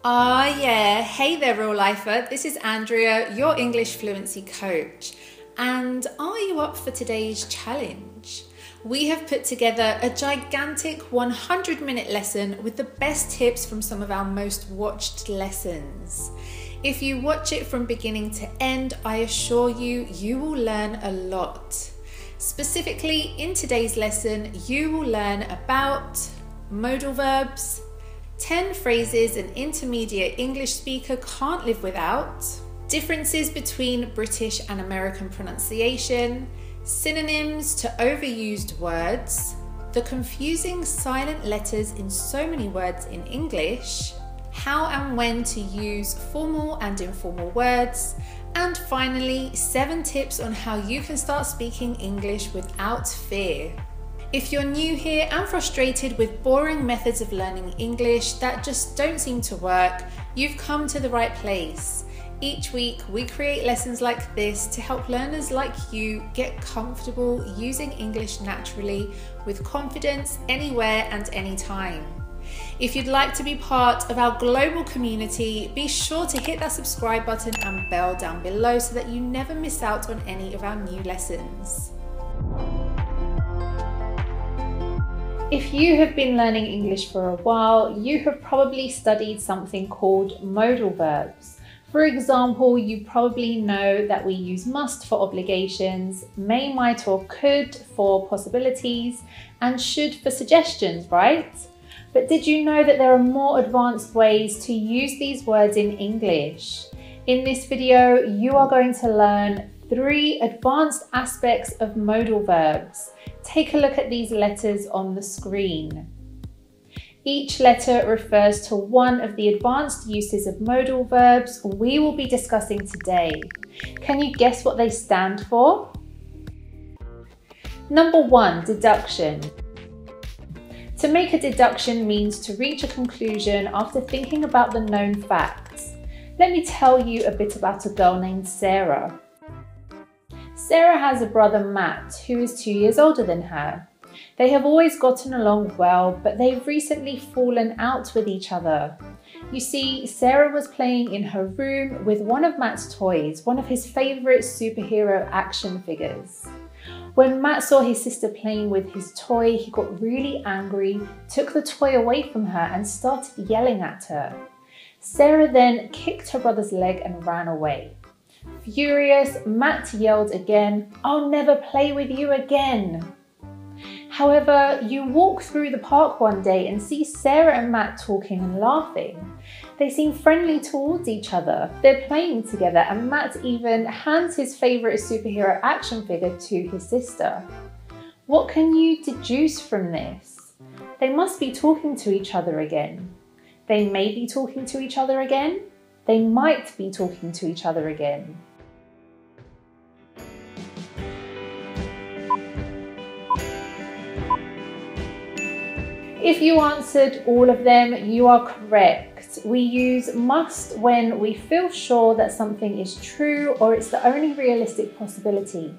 Ah, yeah. Hey there, real lifer. This is Andrea, your English fluency coach. And are you up for today's challenge? We have put together a gigantic 100-minute lesson with the best tips from some of our most watched lessons. If you watch it from beginning to end, I assure you, you will learn a lot. Specifically, in today's lesson, you will learn about modal verbs, 10 phrases an intermediate English speaker can't live without, differences between British and American pronunciation, synonyms to overused words, the confusing silent letters in so many words in English, how and when to use formal and informal words, and finally, 7 tips on how you can start speaking English without fear. If you're new here and frustrated with boring methods of learning English that just don't seem to work, you've come to the right place. Each week, we create lessons like this to help learners like you get comfortable using English naturally with confidence anywhere and anytime. If you'd like to be part of our global community, be sure to hit that subscribe button and bell down below so that you never miss out on any of our new lessons. If you have been learning English for a while, you have probably studied something called modal verbs. For example, you probably know that we use must for obligations, may, might, or could for possibilities, and should for suggestions, right? But did you know that there are more advanced ways to use these words in English? In this video, you are going to learn 3 advanced aspects of modal verbs. Take a look at these letters on the screen. Each letter refers to one of the advanced uses of modal verbs we will be discussing today. Can you guess what they stand for? Number 1, deduction. To make a deduction means to reach a conclusion after thinking about the known facts. Let me tell you a bit about a girl named Sarah. Sarah has a brother, Matt, who is 2 years older than her. They have always gotten along well, but they've recently fallen out with each other. You see, Sarah was playing in her room with one of Matt's toys, one of his favourite superhero action figures. When Matt saw his sister playing with his toy, he got really angry, took the toy away from her and started yelling at her. Sarah then kicked her brother's leg and ran away. Furious, Matt yelled again, "I'll never play with you again." However, you walk through the park one day and see Sarah and Matt talking and laughing. They seem friendly towards each other. They're playing together and Matt even hands his favourite superhero action figure to his sister. What can you deduce from this? They must be talking to each other again. They may be talking to each other again. They might be talking to each other again. If you answered all of them, you are correct. We use must when we feel sure that something is true or it's the only realistic possibility.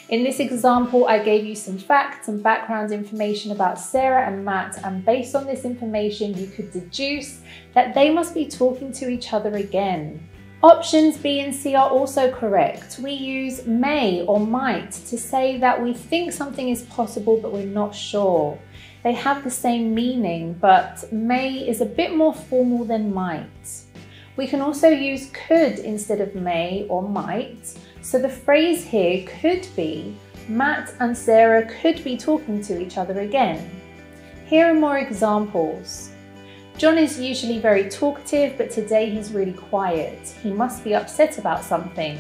In this example, I gave you some facts and background information about Sarah and Matt, and based on this information, you could deduce that they must be talking to each other again. Options B and C are also correct. We use may or might to say that we think something is possible, but we're not sure. They have the same meaning, but may is a bit more formal than might. We can also use could instead of may or might. So the phrase here could be, Matt and Sarah could be talking to each other again. Here are more examples. John is usually very talkative, but today he's really quiet. He must be upset about something.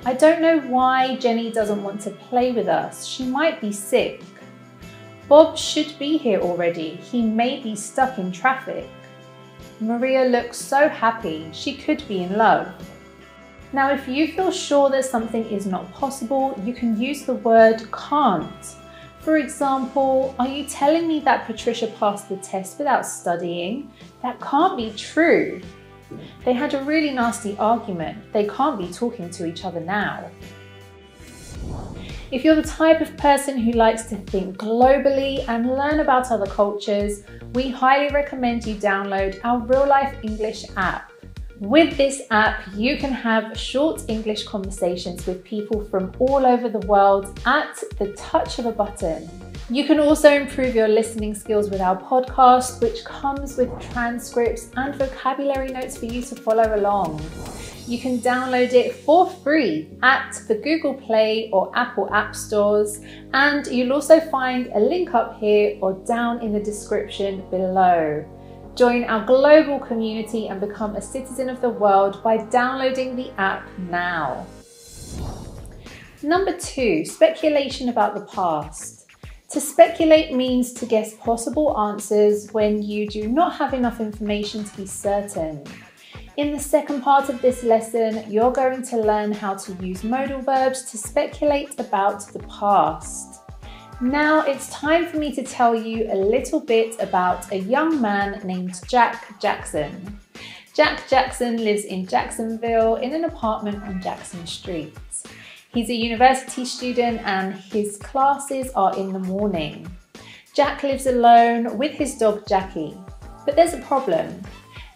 I don't know why Jenny doesn't want to play with us. She might be sick. Bob should be here already. He may be stuck in traffic. Maria looks so happy. She could be in love. Now, if you feel sure that something is not possible, you can use the word can't. For example, are you telling me that Patricia passed the test without studying? That can't be true. They had a really nasty argument. They can't be talking to each other now. If you're the type of person who likes to think globally and learn about other cultures, we highly recommend you download our Real Life English app. With this app, you can have short English conversations with people from all over the world at the touch of a button. You can also improve your listening skills with our podcast, which comes with transcripts and vocabulary notes for you to follow along. You can download it for free at the Google Play or Apple App Stores, and you'll also find a link up here or down in the description below. Join our global community and become a citizen of the world by downloading the app now. Number 2, speculation about the past. To speculate means to guess possible answers when you do not have enough information to be certain. In the second part of this lesson, you're going to learn how to use modal verbs to speculate about the past. Now it's time for me to tell you a little bit about a young man named Jack Jackson. Jack Jackson lives in Jacksonville in an apartment on Jackson Street. He's a university student and his classes are in the morning. Jack lives alone with his dog Jackie, but there's a problem.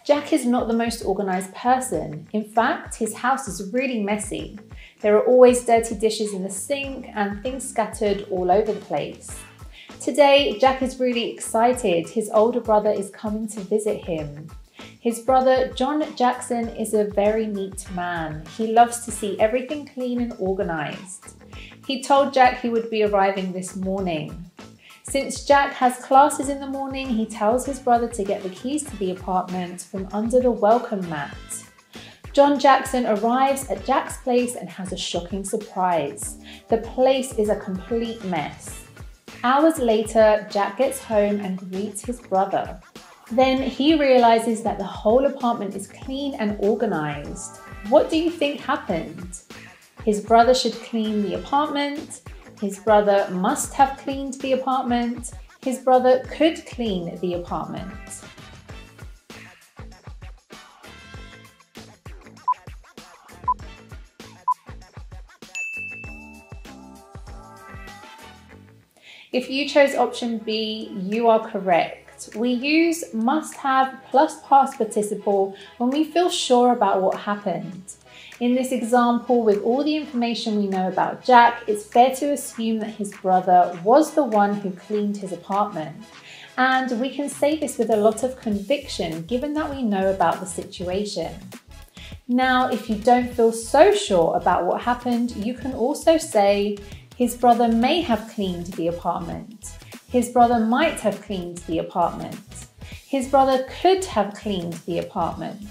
Jack is not the most organised person. In fact, his house is really messy. There are always dirty dishes in the sink and things scattered all over the place. Today, Jack is really excited. His older brother is coming to visit him. His brother, John Jackson, is a very neat man. He loves to see everything clean and organised. He told Jack he would be arriving this morning. Since Jack has classes in the morning, he tells his brother to get the keys to the apartment from under the welcome mat. John Jackson arrives at Jack's place and has a shocking surprise. The place is a complete mess. Hours later, Jack gets home and greets his brother. Then he realizes that the whole apartment is clean and organized. What do you think happened? His brother should clean the apartment. His brother must have cleaned the apartment. His brother could clean the apartment. If you chose option B, you are correct. We use must have plus past participle when we feel sure about what happened. In this example, with all the information we know about Jack, it's fair to assume that his brother was the one who cleaned his apartment. And we can say this with a lot of conviction, given that we know about the situation. Now, if you don't feel so sure about what happened, you can also say, his brother may have cleaned the apartment. His brother might have cleaned the apartment. His brother could have cleaned the apartment.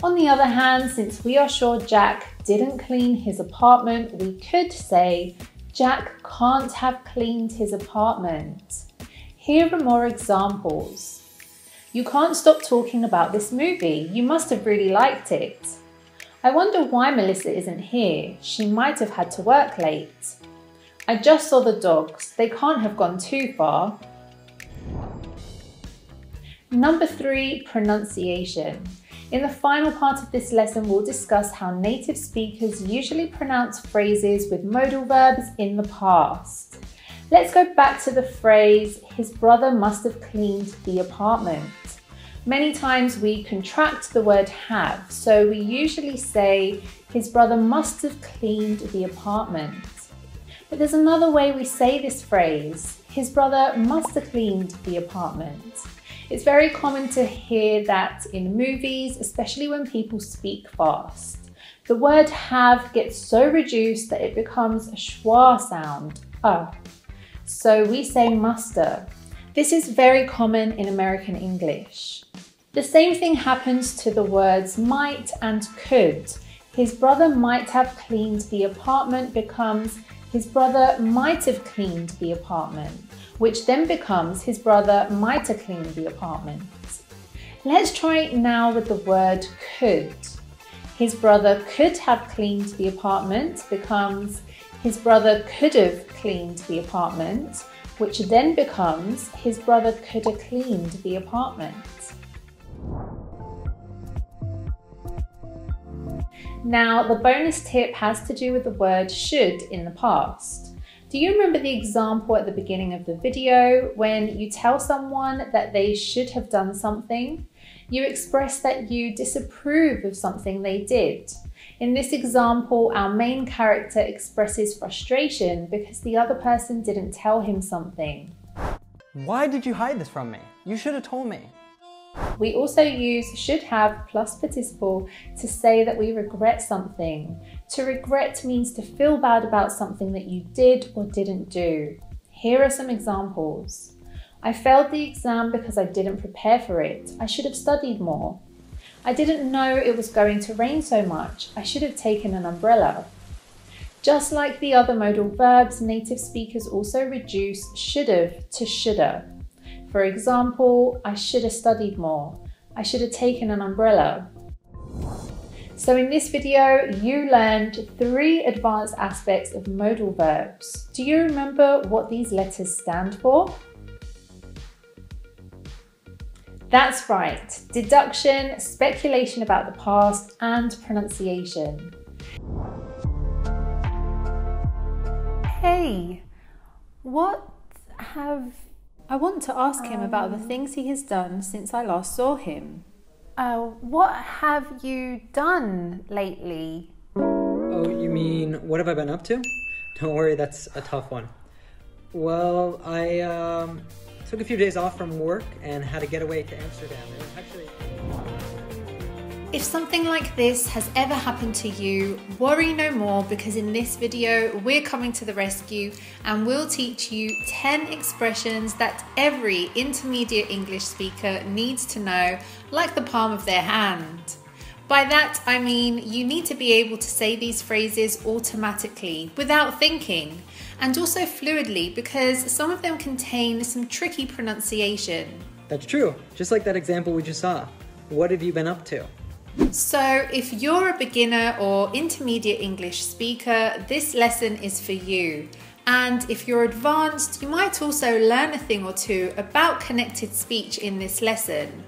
On the other hand, since we are sure Jack didn't clean his apartment, we could say, Jack can't have cleaned his apartment. Here are more examples. You can't stop talking about this movie. You must have really liked it. I wonder why Melissa isn't here. She might have had to work late. I just saw the dogs. They can't have gone too far. Number 3, pronunciation. In the final part of this lesson, we'll discuss how native speakers usually pronounce phrases with modal verbs in the past. Let's go back to the phrase, his brother must have cleaned the apartment. Many times we contract the word have, so we usually say, his brother must have cleaned the apartment. But there's another way we say this phrase, his brother must have cleaned the apartment. It's very common to hear that in movies, especially when people speak fast. The word have gets so reduced that it becomes a schwa sound, So we say muster. This is very common in American English. The same thing happens to the words might and could. His brother might have cleaned the apartment becomes his brother might have cleaned the apartment, which then becomes his brother might have cleaned the apartment. Let's try it now with the word could. His brother could have cleaned the apartment becomes his brother could have cleaned the apartment, which then becomes his brother could have cleaned the apartment. Now, the bonus tip has to do with the word should in the past. Do you remember the example at the beginning of the video when you tell someone that they should have done something? You express that you disapprove of something they did. In this example, our main character expresses frustration because the other person didn't tell him something. Why did you hide this from me? You should have told me. We also use should have plus participle to say that we regret something. To regret means to feel bad about something that you did or didn't do. Here are some examples. I failed the exam because I didn't prepare for it. I should have studied more. I didn't know it was going to rain so much. I should have taken an umbrella. Just like the other modal verbs, native speakers also reduce should have to shoulda. For example, I should have studied more. I should have taken an umbrella. So in this video, you learned 3 advanced aspects of modal verbs. Do you remember what these letters stand for? That's right, deduction, speculation about the past, and pronunciation. Hey, I want to ask him about the things he has done since I last saw him. What have you done lately? Oh, you mean, what have I been up to? Don't worry, that's a tough one. Well, I took a few days off from work and had to get away to Amsterdam. It was actually... If something like this has ever happened to you, worry no more, because in this video we're coming to the rescue and we'll teach you 10 expressions that every intermediate English speaker needs to know like the palm of their hand. By that I mean you need to be able to say these phrases automatically without thinking, and also fluidly, because some of them contain some tricky pronunciation. That's true, just like that example we just saw. What have you been up to? So if you're a beginner or intermediate English speaker, this lesson is for you. And if you're advanced, you might also learn a thing or two about connected speech in this lesson.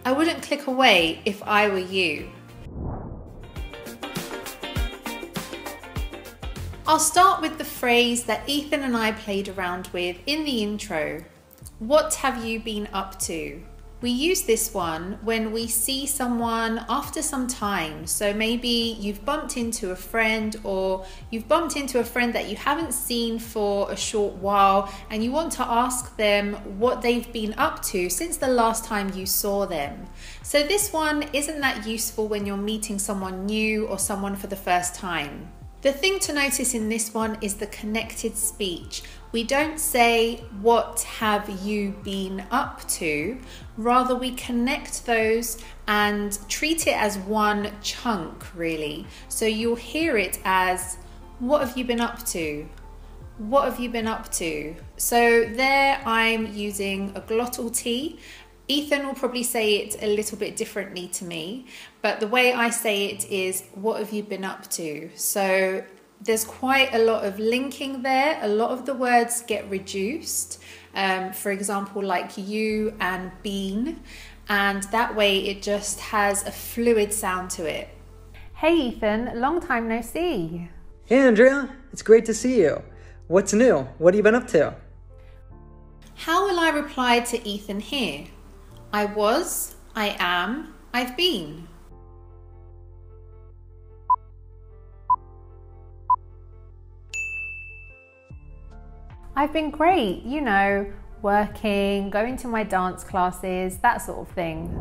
I wouldn't click away if I were you. I'll start with the phrase that Ethan and I played around with in the intro. What have you been up to? We use this one when we see someone after some time. So maybe you've bumped into a friend, or you've bumped into a friend that you haven't seen for a short while, and you want to ask them what they've been up to since the last time you saw them. So this one isn't that useful when you're meeting someone new or someone for the first time. The thing to notice in this one is the connected speech. We don't say, what have you been up to? Rather, we connect those and treat it as one chunk, really. So you'll hear it as, what have you been up to? What have you been up to? So there I'm using a glottal T. Ethan will probably say it a little bit differently to me, but the way I say it is, what have you been up to? So there's quite a lot of linking there. A lot of the words get reduced. For example, like you and been, and that way it just has a fluid sound to it. Hey Ethan, long time no see. Hey Andrea, it's great to see you. What's new? What have you been up to? How will I reply to Ethan here? I was, I am, I've been. I've been great, you know, working, going to my dance classes, that sort of thing.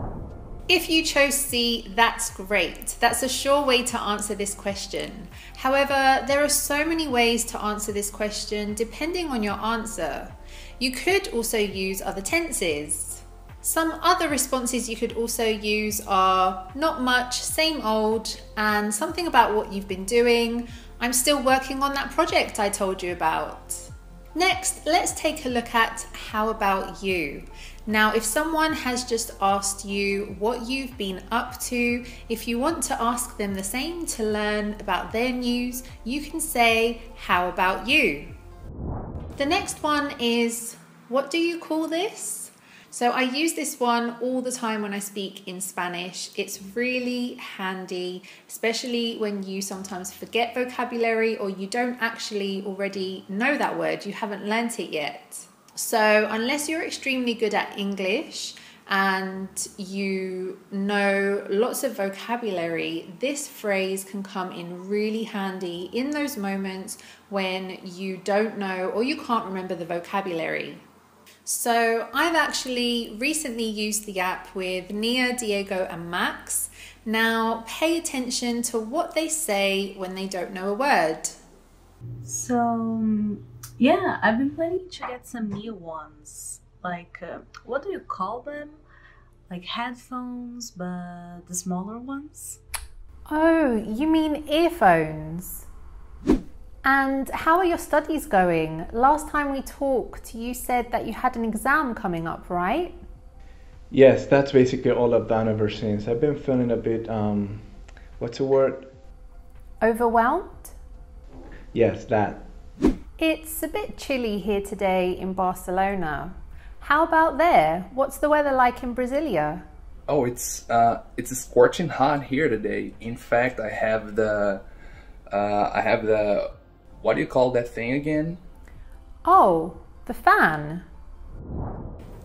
If you chose C, that's great. That's a sure way to answer this question. However, there are so many ways to answer this question depending on your answer. You could also use other tenses. Some other responses you could also use are not much, same old, and something about what you've been doing. I'm still working on that project I told you about. Next, let's take a look at how about you. Now, if someone has just asked you what you've been up to, if you want to ask them the same to learn about their news, you can say, how about you? The next one is, what do you call this? So I use this one all the time when I speak in Spanish. It's really handy, especially when you sometimes forget vocabulary or you don't actually already know that word, you haven't learnt it yet. So unless you're extremely good at English and you know lots of vocabulary, this phrase can come in really handy in those moments when you don't know or you can't remember the vocabulary. So I've actually recently used the app with Nia, Diego and Max. Now pay attention to what they say when they don't know a word. So, yeah, I've been planning to get some new ones. Like, what do you call them? Like headphones, but the smaller ones? Oh, you mean earphones? And how are your studies going? Last time we talked, you said that you had an exam coming up, right? Yes, that's basically all I've done ever since. I've been feeling a bit, what's the word? Overwhelmed? Yes, that. It's a bit chilly here today in Barcelona. How about there? What's the weather like in Brasilia? Oh, it's scorching hot here today. In fact, I have the what do you call that thing again? Oh, the fan.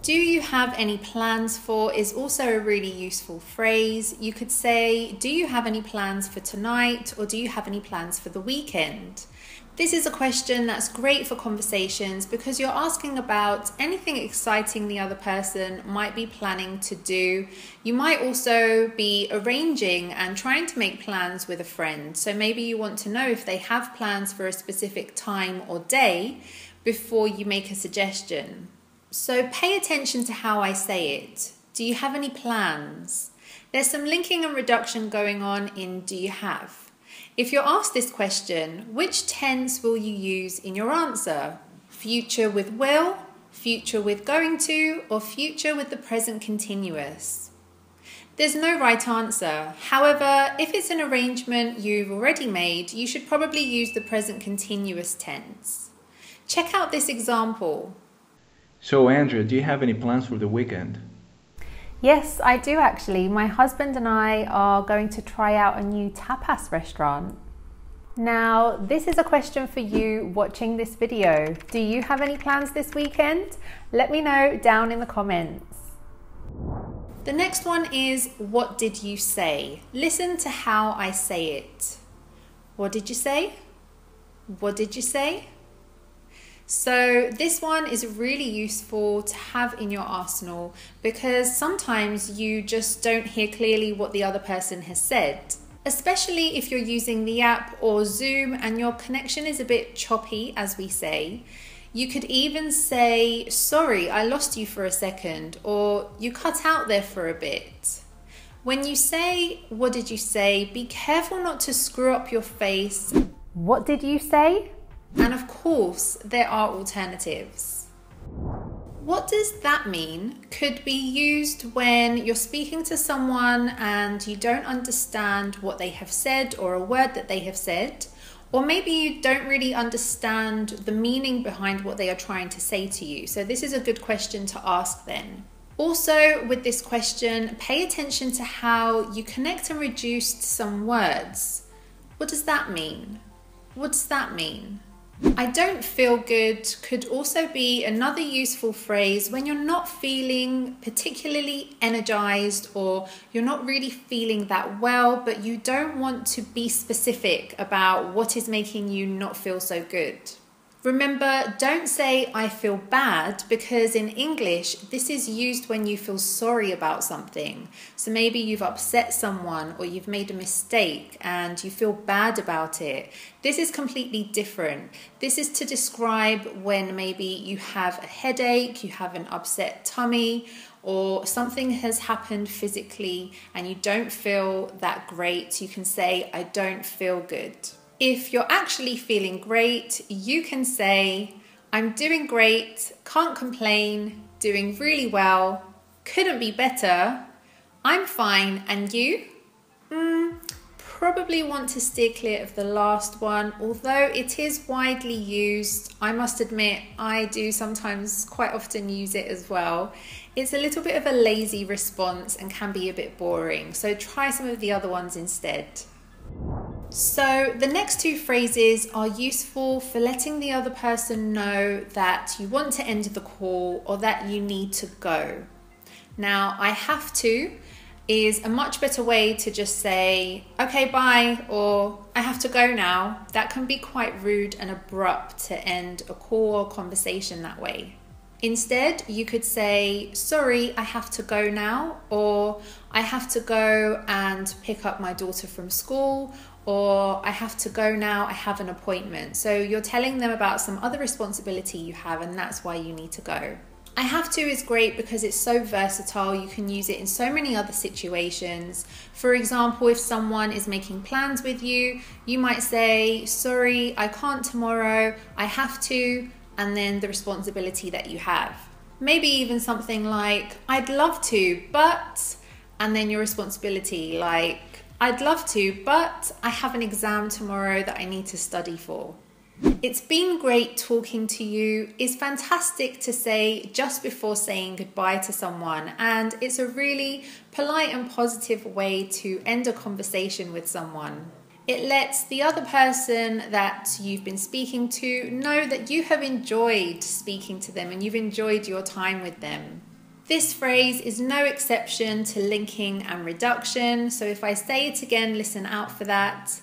Do you have any plans for is also a really useful phrase. You could say, do you have any plans for tonight, or do you have any plans for the weekend? This is a question that's great for conversations because you're asking about anything exciting the other person might be planning to do. You might also be arranging and trying to make plans with a friend. So maybe you want to know if they have plans for a specific time or day before you make a suggestion. So pay attention to how I say it. Do you have any plans? There's some linking and reduction going on in do you have. If you're asked this question, which tense will you use in your answer? Future with will, future with going to, or future with the present continuous? There's no right answer. However, if it's an arrangement you've already made, you should probably use the present continuous tense. Check out this example. So Andrea, do you have any plans for the weekend? Yes, I do actually. My husband and I are going to try out a new tapas restaurant. Now, this is a question for you watching this video. Do you have any plans this weekend? Let me know down in the comments. The next one is, what did you say? Listen to how I say it. What did you say? What did you say? So this one is really useful to have in your arsenal because sometimes you just don't hear clearly what the other person has said. Especially if you're using the app or Zoom and your connection is a bit choppy, as we say. You could even say, sorry, I lost you for a second, or you cut out there for a bit. When you say, what did you say? Be careful not to screw up your face. What did you say? And of course, there are alternatives. What does that mean? Could be used when you're speaking to someone and you don't understand what they have said or a word that they have said, or maybe you don't really understand the meaning behind what they are trying to say to you. So this is a good question to ask then. Also, with this question, pay attention to how you connect and reduce some words. What does that mean? What does that mean? I don't feel good could also be another useful phrase when you're not feeling particularly energized or you're not really feeling that well, but you don't want to be specific about what is making you not feel so good. Remember, don't say I feel bad because in English, this is used when you feel sorry about something. So maybe you've upset someone or you've made a mistake and you feel bad about it. This is completely different. This is to describe when maybe you have a headache, you have an upset tummy, or something has happened physically and you don't feel that great. You can say, I don't feel good. If you're actually feeling great, you can say, I'm doing great, can't complain, doing really well, couldn't be better, I'm fine, and you? Probably want to steer clear of the last one, although it is widely used. I must admit, I do sometimes quite often use it as well. It's a little bit of a lazy response and can be a bit boring, so try some of the other ones instead. So the next two phrases are useful for letting the other person know that you want to end the call or that you need to go. Now, I have to is a much better way to just say, okay, bye, or I have to go now. That can be quite rude and abrupt to end a call or conversation that way. Instead, you could say, sorry, I have to go now, or I have to go and pick up my daughter from school, or I have to go now, I have an appointment. So you're telling them about some other responsibility you have, and that's why you need to go. I have to is great because it's so versatile. You can use it in so many other situations. For example, if someone is making plans with you, you might say, sorry, I can't tomorrow, I have to, and then the responsibility that you have. Maybe even something like, I'd love to, but, and then your responsibility like, I'd love to, but I have an exam tomorrow that I need to study for. It's been great talking to you is fantastic to say just before saying goodbye to someone, and it's a really polite and positive way to end a conversation with someone. It lets the other person that you've been speaking to know that you have enjoyed speaking to them and you've enjoyed your time with them. This phrase is no exception to linking and reduction, so if I say it again, listen out for that.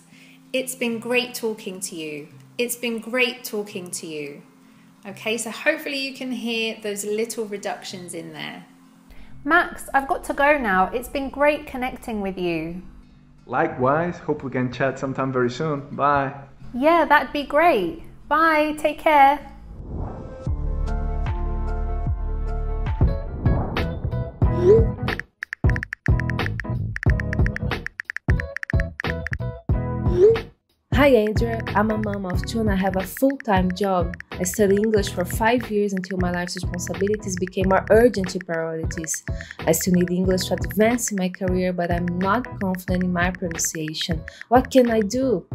It's been great talking to you. It's been great talking to you. Okay, so hopefully you can hear those little reductions in there. Max, I've got to go now. It's been great connecting with you. Likewise, hope we can chat sometime very soon. Bye. Yeah, that'd be great. Bye, take care. Hi Andrea, I'm a mom of two and I have a full-time job. I studied English for 5 years until my life's responsibilities became more urgent priorities. I still need English to advance in my career, but I'm not confident in my pronunciation. What can I do?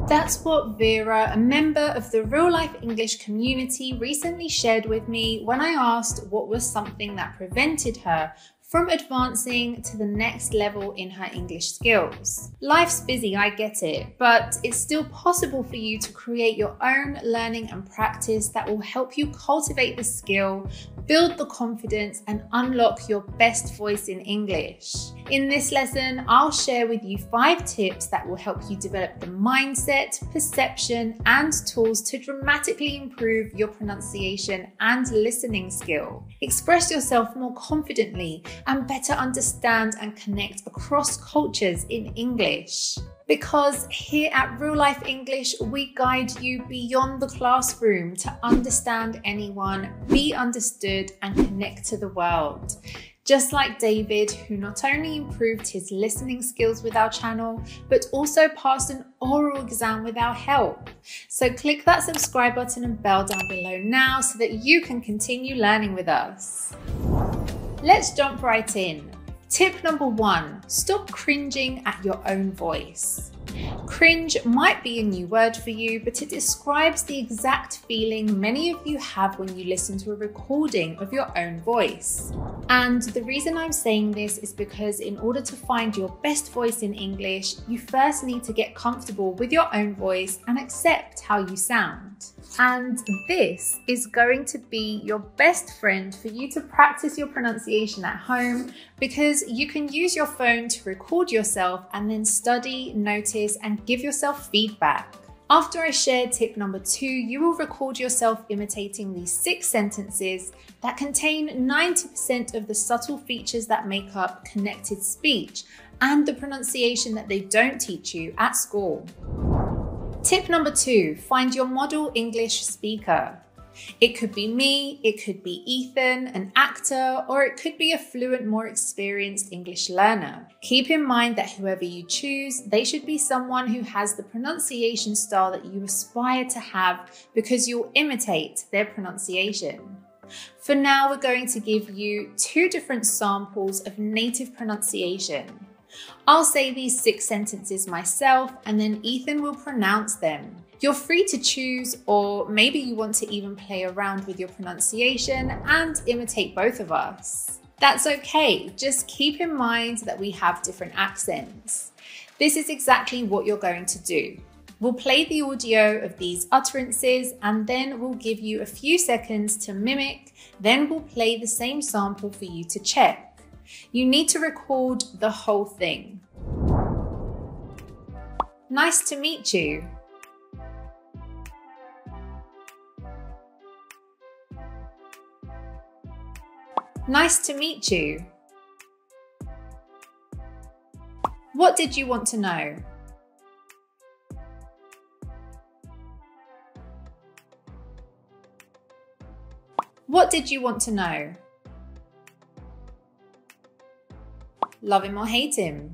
That's what Vera, a member of the Real Life English community, recently shared with me when I asked what was something that prevented her from advancing to the next level in her English skills. Life's busy, I get it, but it's still possible for you to create your own learning and practice that will help you cultivate the skill, build the confidence, and unlock your best voice in English. In this lesson, I'll share with you 5 tips that will help you develop the mindset, perception, and tools to dramatically improve your pronunciation and listening skill. Express yourself more confidently and better understand and connect across cultures in English. Because here at Real Life English, we guide you beyond the classroom to understand anyone, be understood, and connect to the world. Just like David, who not only improved his listening skills with our channel, but also passed an oral exam with our help. So click that subscribe button and bell down below now so that you can continue learning with us. Let's jump right in. Tip number 1, stop cringing at your own voice. Cringe might be a new word for you, but it describes the exact feeling many of you have when you listen to a recording of your own voice. And the reason I'm saying this is because in order to find your best voice in English, you first need to get comfortable with your own voice and accept how you sound. And this is going to be your best friend for you to practice your pronunciation at home, because you can use your phone to record yourself and then study, notice, and give yourself feedback. After I share tip number 2, you will record yourself imitating these 6 sentences that contain 90% of the subtle features that make up connected speech and the pronunciation that they don't teach you at school. Tip number 2, find your model English speaker. It could be me, it could be Ethan, an actor, or it could be a fluent, more experienced English learner. Keep in mind that whoever you choose, they should be someone who has the pronunciation style that you aspire to have, because you'll imitate their pronunciation. For now, we're going to give you 2 different samples of native pronunciation. I'll say these 6 sentences myself and then Ethan will pronounce them. You're free to choose, or maybe you want to even play around with your pronunciation and imitate both of us. That's okay, just keep in mind that we have different accents. This is exactly what you're going to do. We'll play the audio of these utterances and then we'll give you a few seconds to mimic, then we'll play the same sample for you to check. You need to record the whole thing. Nice to meet you. Nice to meet you. What did you want to know? What did you want to know? Love him or hate him?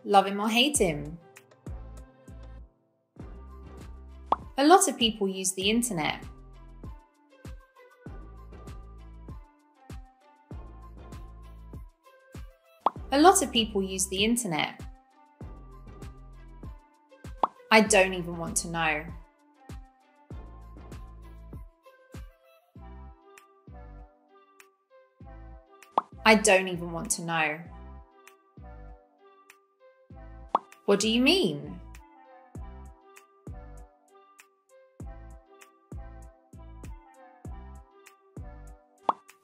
Love him or hate him? A lot of people use the internet. A lot of people use the internet. I don't even want to know. I don't even want to know. What do you mean?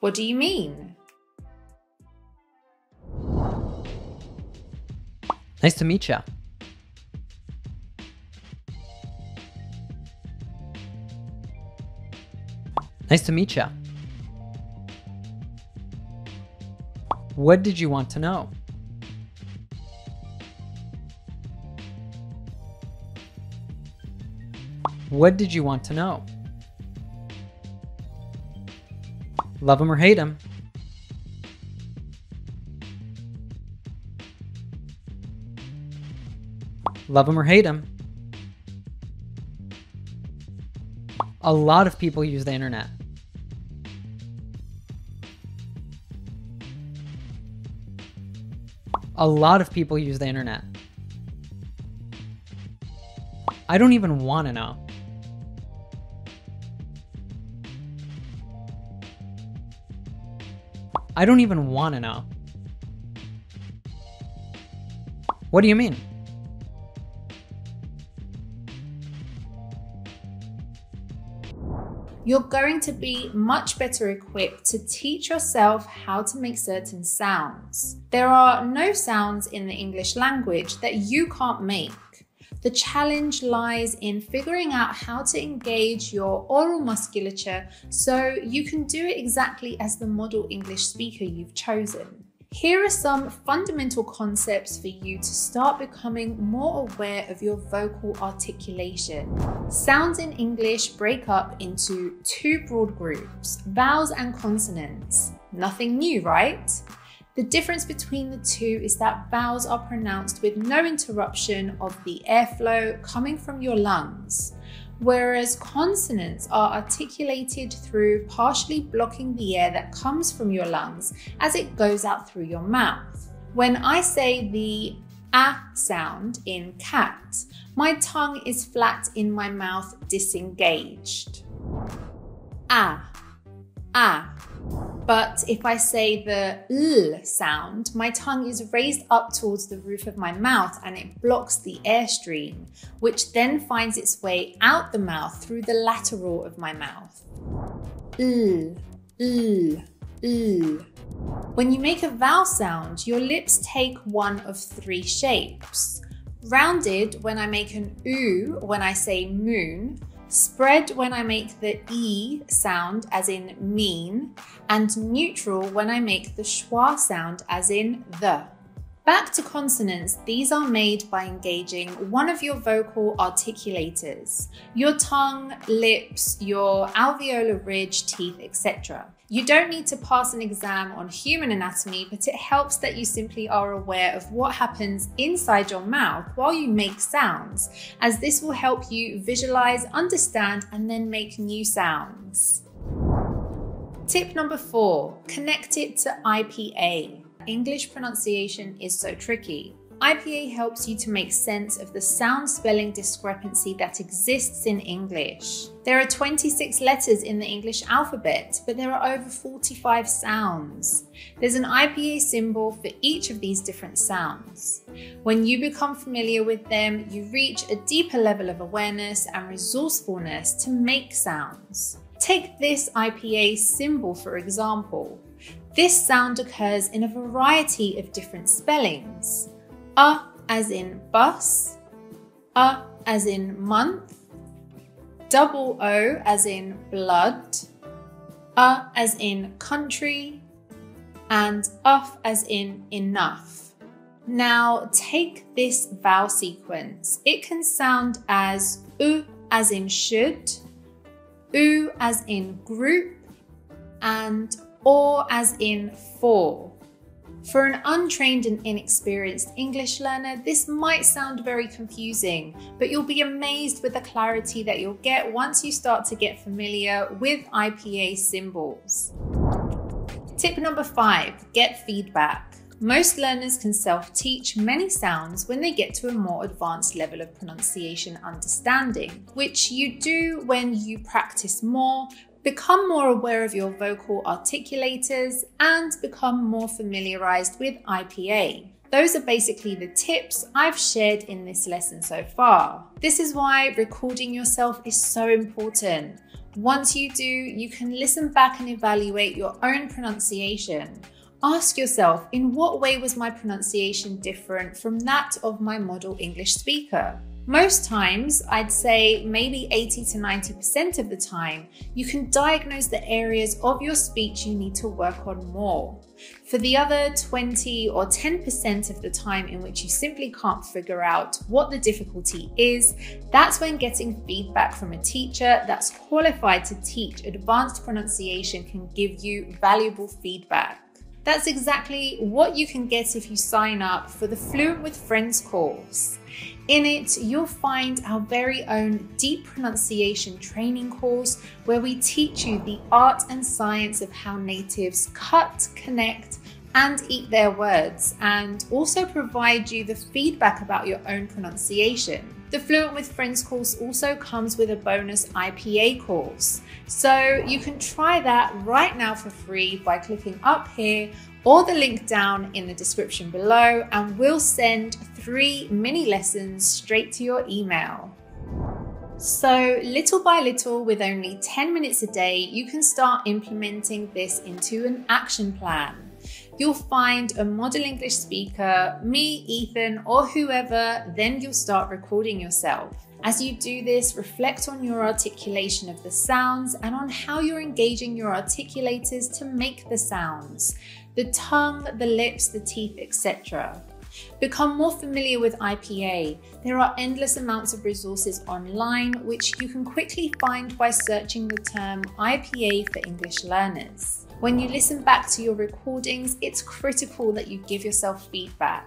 What do you mean? Nice to meet ya. Nice to meet ya. What did you want to know? What did you want to know? Love him or hate him? Love him or hate him? A lot of people use the internet. A lot of people use the internet. I don't even want to know. I don't even want to know. What do you mean? You're going to be much better equipped to teach yourself how to make certain sounds. There are no sounds in the English language that you can't make. The challenge lies in figuring out how to engage your oral musculature so you can do it exactly as the model English speaker you've chosen. Here are some fundamental concepts for you to start becoming more aware of your vocal articulation. Sounds in English break up into two broad groups, vowels and consonants. Nothing new, right? The difference between the two is that vowels are pronounced with no interruption of the airflow coming from your lungs, whereas consonants are articulated through partially blocking the air that comes from your lungs as it goes out through your mouth. When I say the A sound in cat, my tongue is flat in my mouth, disengaged. Ah, ah. But if I say the L sound, my tongue is raised up towards the roof of my mouth and it blocks the airstream, which then finds its way out the mouth through the lateral of my mouth. L, L, L. When you make a vowel sound, your lips take one of three shapes. Rounded when I make an oo when I say moon, spread when I make the E sound as in mean, and neutral when I make the schwa sound as in the. Back to consonants, these are made by engaging one of your vocal articulators, your tongue, lips, your alveolar ridge, teeth, etc. You don't need to pass an exam on human anatomy, but it helps that you simply are aware of what happens inside your mouth while you make sounds, as this will help you visualize, understand, and then make new sounds. Tip number 4, connect it to IPA. English pronunciation is so tricky. IPA helps you to make sense of the sound spelling discrepancy that exists in English. There are 26 letters in the English alphabet, but there are over 45 sounds. There's an IPA symbol for each of these different sounds. When you become familiar with them, you reach a deeper level of awareness and resourcefulness to make sounds. Take this IPA symbol for example. This sound occurs in a variety of different spellings. As in bus, as in month, double O as in blood, as in country, and as in enough. Now take this vowel sequence. It can sound as U as in should, U as in group, and or as in for. For an untrained and inexperienced English learner, this might sound very confusing, but you'll be amazed with the clarity that you'll get once you start to get familiar with IPA symbols. Tip number 5, get feedback. Most learners can self-teach many sounds when they get to a more advanced level of pronunciation understanding, which you do when you practice more, become more aware of your vocal articulators, and become more familiarized with IPA. Those are basically the tips I've shared in this lesson so far. This is why recording yourself is so important. Once you do, you can listen back and evaluate your own pronunciation. Ask yourself, in what way was my pronunciation different from that of my model English speaker? Most times, I'd say maybe 80 to 90% of the time, you can diagnose the areas of your speech you need to work on more. For the other 20 or 10% of the time in which you simply can't figure out what the difficulty is, that's when getting feedback from a teacher that's qualified to teach advanced pronunciation can give you valuable feedback. That's exactly what you can get if you sign up for the Fluent with Friends course. In it, you'll find our very own deep pronunciation training course where we teach you the art and science of how natives cut, connect, and eat their words, and also provide you the feedback about your own pronunciation. The Fluent with Friends course also comes with a bonus IPA course, so you can try that right now for free by clicking up here or the link down in the description below, and we'll send 3 mini lessons straight to your email. So little by little, with only 10 minutes a day, you can start implementing this into an action plan. You'll find a model English speaker, me, Ethan, or whoever, then you'll start recording yourself. As you do this, reflect on your articulation of the sounds and on how you're engaging your articulators to make the sounds, the tongue, the lips, the teeth, etc. Become more familiar with IPA. There are endless amounts of resources online which you can quickly find by searching the term IPA for English learners. When you listen back to your recordings, it's critical that you give yourself feedback.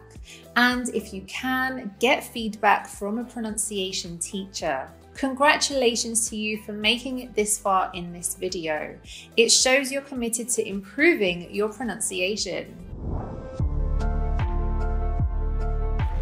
And if you can, get feedback from a pronunciation teacher. Congratulations to you for making it this far in this video. It shows you're committed to improving your pronunciation.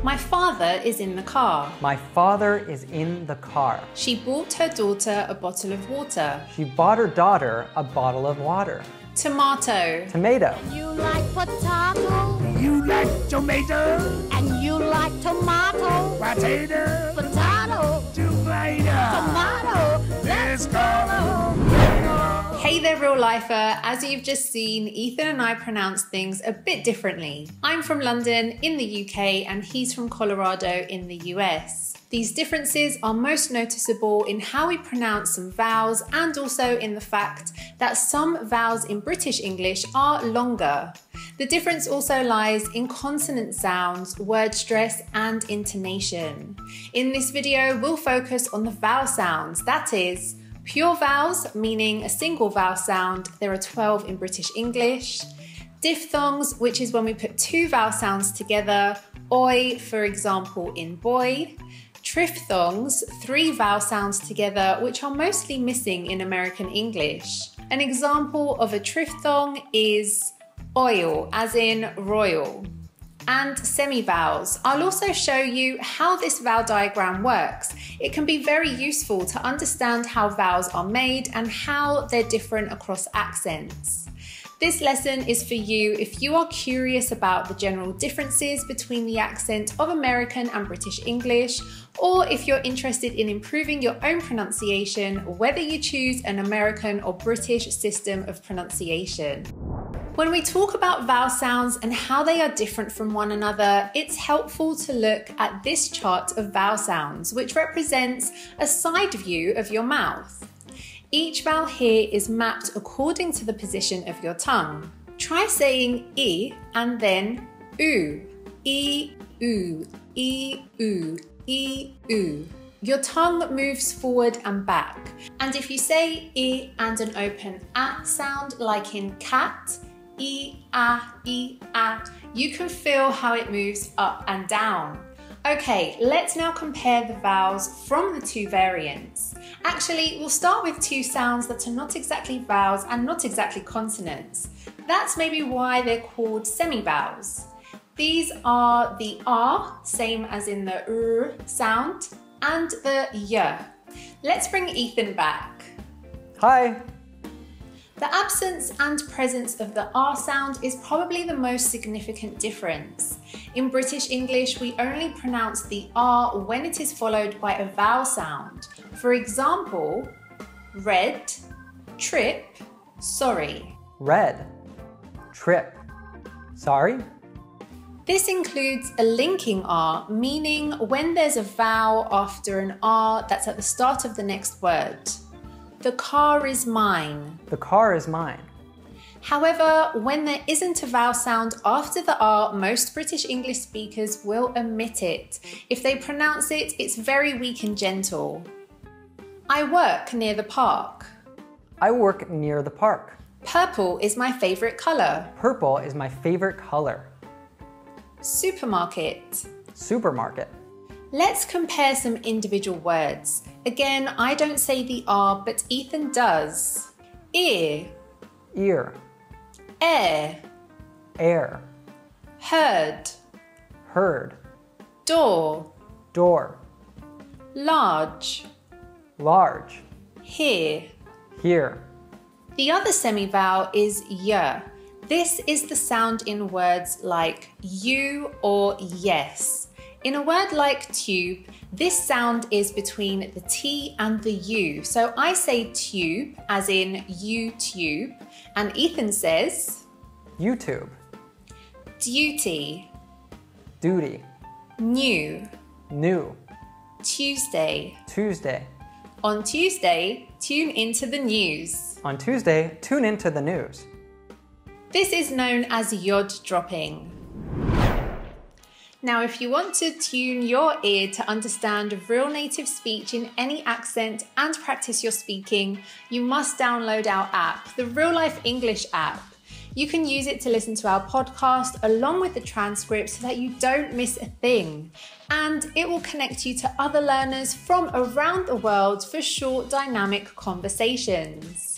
My father is in the car. My father is in the car. She bought her daughter a bottle of water. She bought her daughter a bottle of water. Tomato. Tomato. You like potato. You like tomato. And you like tomato. Potato. Potato. Tomato. Let's go. Hey there, real lifer. As you've just seen, Ethan and I pronounce things a bit differently. I'm from London in the UK and he's from Colorado in the US. These differences are most noticeable in how we pronounce some vowels and also in the fact that some vowels in British English are longer. The difference also lies in consonant sounds, word stress, and intonation. In this video, we'll focus on the vowel sounds, that is, pure vowels, meaning a single vowel sound. There are 12 in British English. Diphthongs, which is when we put 2 vowel sounds together, oi, for example, in boy. Triphthongs, 3 vowel sounds together, which are mostly missing in American English. An example of a triphthong is oil, as in royal. and semivowels. I'll also show you how this vowel diagram works. It can be very useful to understand how vowels are made and how they're different across accents. This lesson is for you if you are curious about the general differences between the accent of American and British English, or if you're interested in improving your own pronunciation, whether you choose an American or British system of pronunciation. When we talk about vowel sounds and how they are different from one another, it's helpful to look at this chart of vowel sounds, which represents a side view of your mouth. Each vowel here is mapped according to the position of your tongue. Try saying I and then oo. I, oo, I, oo, I, oo. Your tongue moves forward and back. And if you say I and an open A sound like in cat, I, a, you can feel how it moves up and down. Okay, let's now compare the vowels from the two variants. Actually, we'll start with two sounds that are not exactly vowels and not exactly consonants. That's maybe why they're called semivowels. These are the R, same as in the R sound, and the Y. Let's bring Ethan back. Hi. The absence and presence of the R sound is probably the most significant difference. In British English, we only pronounce the R when it is followed by a vowel sound. For example, red, trip, sorry. Red. Trip. Sorry. This includes a linking R, meaning when there's a vowel after an R that's at the start of the next word. The car is mine. The car is mine. However, when there isn't a vowel sound after the R, most British English speakers will omit it. If they pronounce it, it's very weak and gentle. I work near the park. I work near the park. Purple is my favorite color. Purple is my favorite color. Supermarket. Supermarket. Let's compare some individual words. Again, I don't say the R, but Ethan does. Ear. Ear. Air. Air. Heard. Heard. Door. Door. Large. Large. Here. Here. The other semivowel is Y. This is the sound in words like you or yes. In a word like tube, this sound is between the T and the U. So I say tube as in YouTube, and Ethan says YouTube. Duty. Duty. New. New. Tuesday. Tuesday. On Tuesday, tune into the news. On Tuesday, tune into the news. This is known as yod dropping. Now, if you want to tune your ear to understand real native speech in any accent and practice your speaking, you must download our app, the Real Life English app. You can use it to listen to our podcast along with the transcript so that you don't miss a thing. And it will connect you to other learners from around the world for short, dynamic conversations.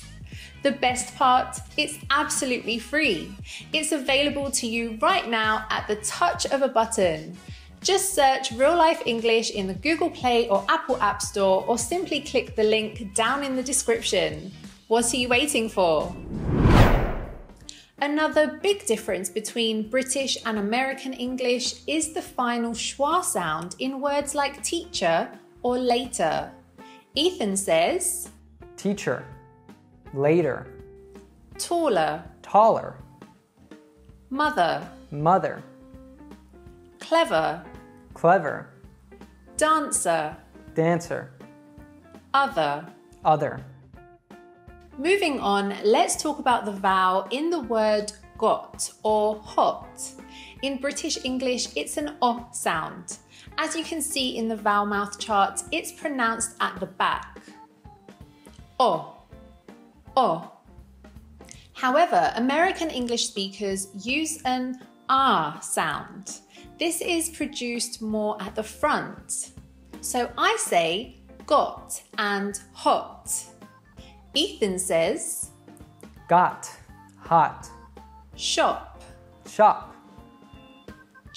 The best part, it's absolutely free. It's available to you right now at the touch of a button. Just search Real Life English in the Google Play or Apple App Store, or simply click the link down in the description. What are you waiting for? Another big difference between British and American English is the final schwa sound in words like teacher or later. Ethan says Teacher. Later. Taller. Taller. Mother. Mother. Clever. Clever. Dancer. Dancer. Other. Other. Moving on, let's talk about the vowel in the word got or hot. In British English, it's an O sound. As you can see in the vowel mouth chart, it's pronounced at the back. O. O. However, American English speakers use an R sound. This is produced more at the front. So I say got and hot. Ethan says Got. Hot. shop. Shop.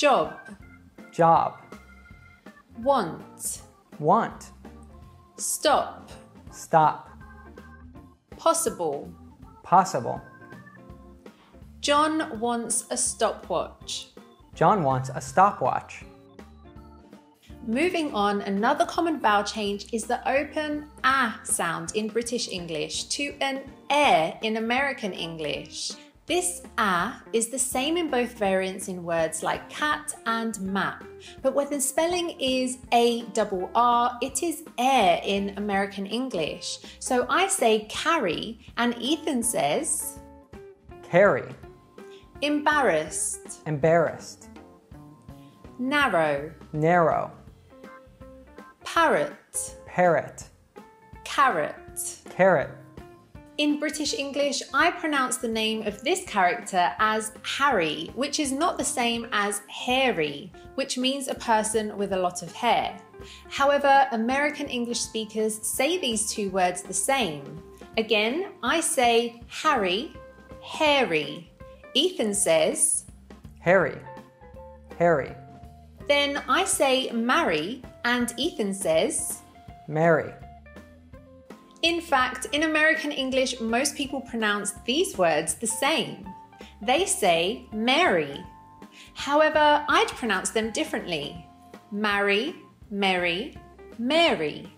Job. Job. Want. Want. Stop. Stop. Possible. Possible. John wants a stopwatch. John wants a stopwatch. Moving on, another common vowel change is the open ah sound in British English to an air in American English. This ah is the same in both variants in words like cat and map, but when the spelling is A-R-R, it is air in American English. So I say carry and Ethan says Carry. embarrassed, Embarrassed. narrow, Narrow. parrot, Parrot. carrot. Carrot. In British English, I pronounce the name of this character as Harry, which is not the same as hairy, which means a person with a lot of hair. However, American English speakers say these two words the same. Again, I say Harry, hairy. Ethan says Harry. Harry. Then I say marry and Ethan says Mary. In fact, in American English, most people pronounce these words the same. They say Mary. However, I'd pronounce them differently. Marry, Mary, Mary.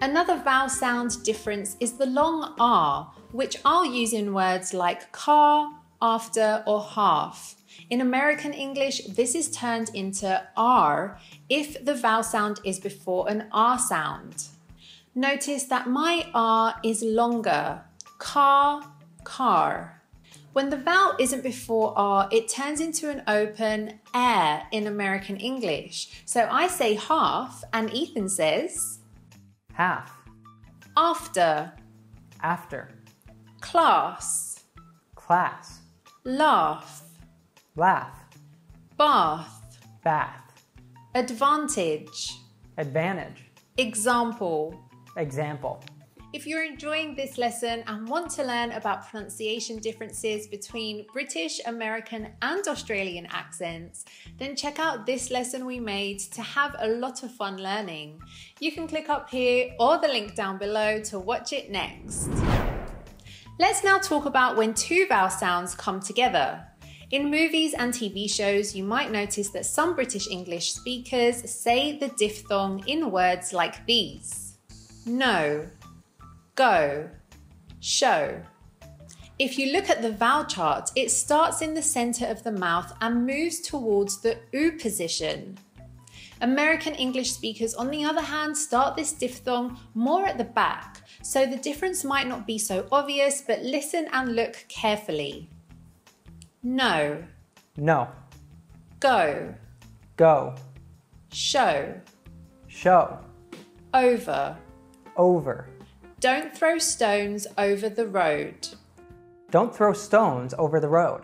Another vowel sound difference is the long R, which I'll use in words like car, after, or half. In American English, this is turned into R if the vowel sound is before an R sound. Notice that my R is longer. Car, car. When the vowel isn't before R, it turns into an open air in American English. So I say half and Ethan says Half. after, After. class, Class. laugh, Laugh. bath, Bath. advantage, Advantage. example. Example. If you're enjoying this lesson and want to learn about pronunciation differences between British, American, and Australian accents, then check out this lesson we made to have a lot of fun learning. You can click up here or the link down below to watch it next. Let's now talk about when two vowel sounds come together. In movies and TV shows, you might notice that some British English speakers say the diphthong in words like these. No, go, show. If you look at the vowel chart, it starts in the center of the mouth and moves towards the oo position. American English speakers, on the other hand, start this diphthong more at the back, so the difference might not be so obvious, but listen and look carefully. No, No. go, Go. show, Show. over. Over. Don't throw stones over the road. Don't throw stones over the road.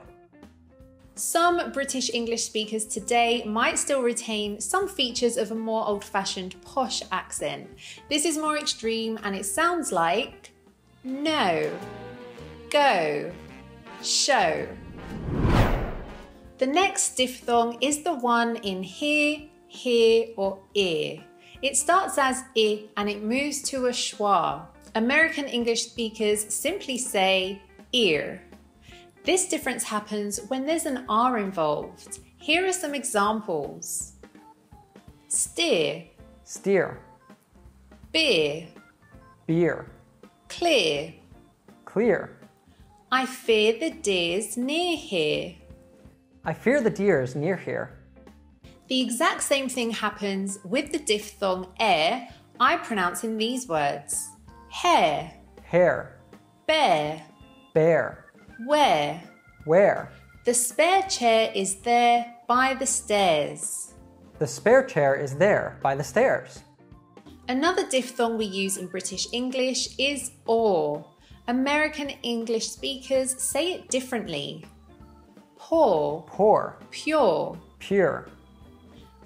Some British English speakers today might still retain some features of a more old-fashioned posh accent. This is more extreme and it sounds like no, go, show. The next diphthong is the one in hear, or ear. It starts as I and it moves to a schwa. American English speakers simply say ear. This difference happens when there's an R involved. Here are some examples. Steer, Steer. beer, Beer. clear. Clear. I fear the deer's near here. I fear the deer's near here. The exact same thing happens with the diphthong air I pronounce in these words. Hair, Hair. bear, Bear. where. Where. The spare chair is there by the stairs. The spare chair is there by the stairs. Another diphthong we use in British English is or. American English speakers say it differently. Pour, Pour. pure. Pure.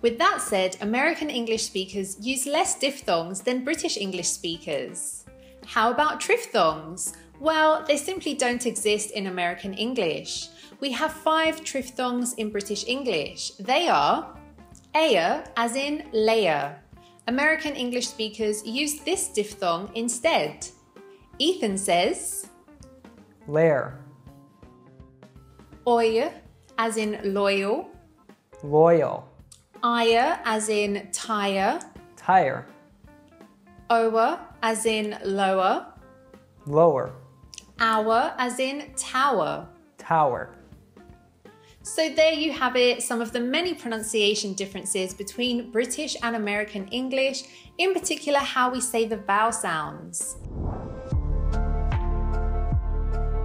With that said, American English speakers use less diphthongs than British English speakers. How about triphthongs? Well, they simply don't exist in American English. We have 5 triphthongs in British English. They are aya, as in layer. American English speakers use this diphthong instead. Ethan says Layer. oy, as in loyal. Loyal. Aya, as in tire. Tire. Ower, as in lower. Lower. Hour, as in tower. Tower. So there you have it, some of the many pronunciation differences between British and American English, in particular how we say the vowel sounds.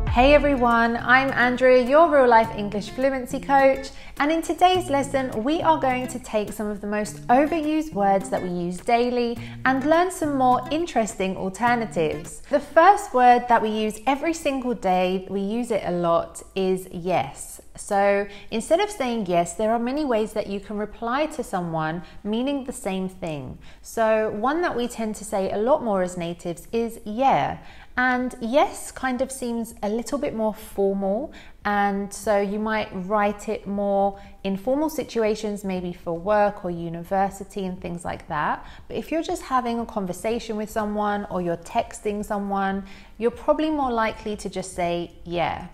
Hey everyone, I'm Andrea, your real life English fluency coach, and in today's lesson we are going to take some of the most overused words that we use daily and learn some more interesting alternatives. The first word that we use every single day, we use it a lot, is yes. So instead of saying yes, there are many ways that you can reply to someone meaning the same thing. So one that we tend to say a lot more as natives is yeah. And yes kind of seems a little bit more formal, and so you might write it more in formal situations, maybe for work or university and things like that. But if you're just having a conversation with someone or you're texting someone, you're probably more likely to just say yeah.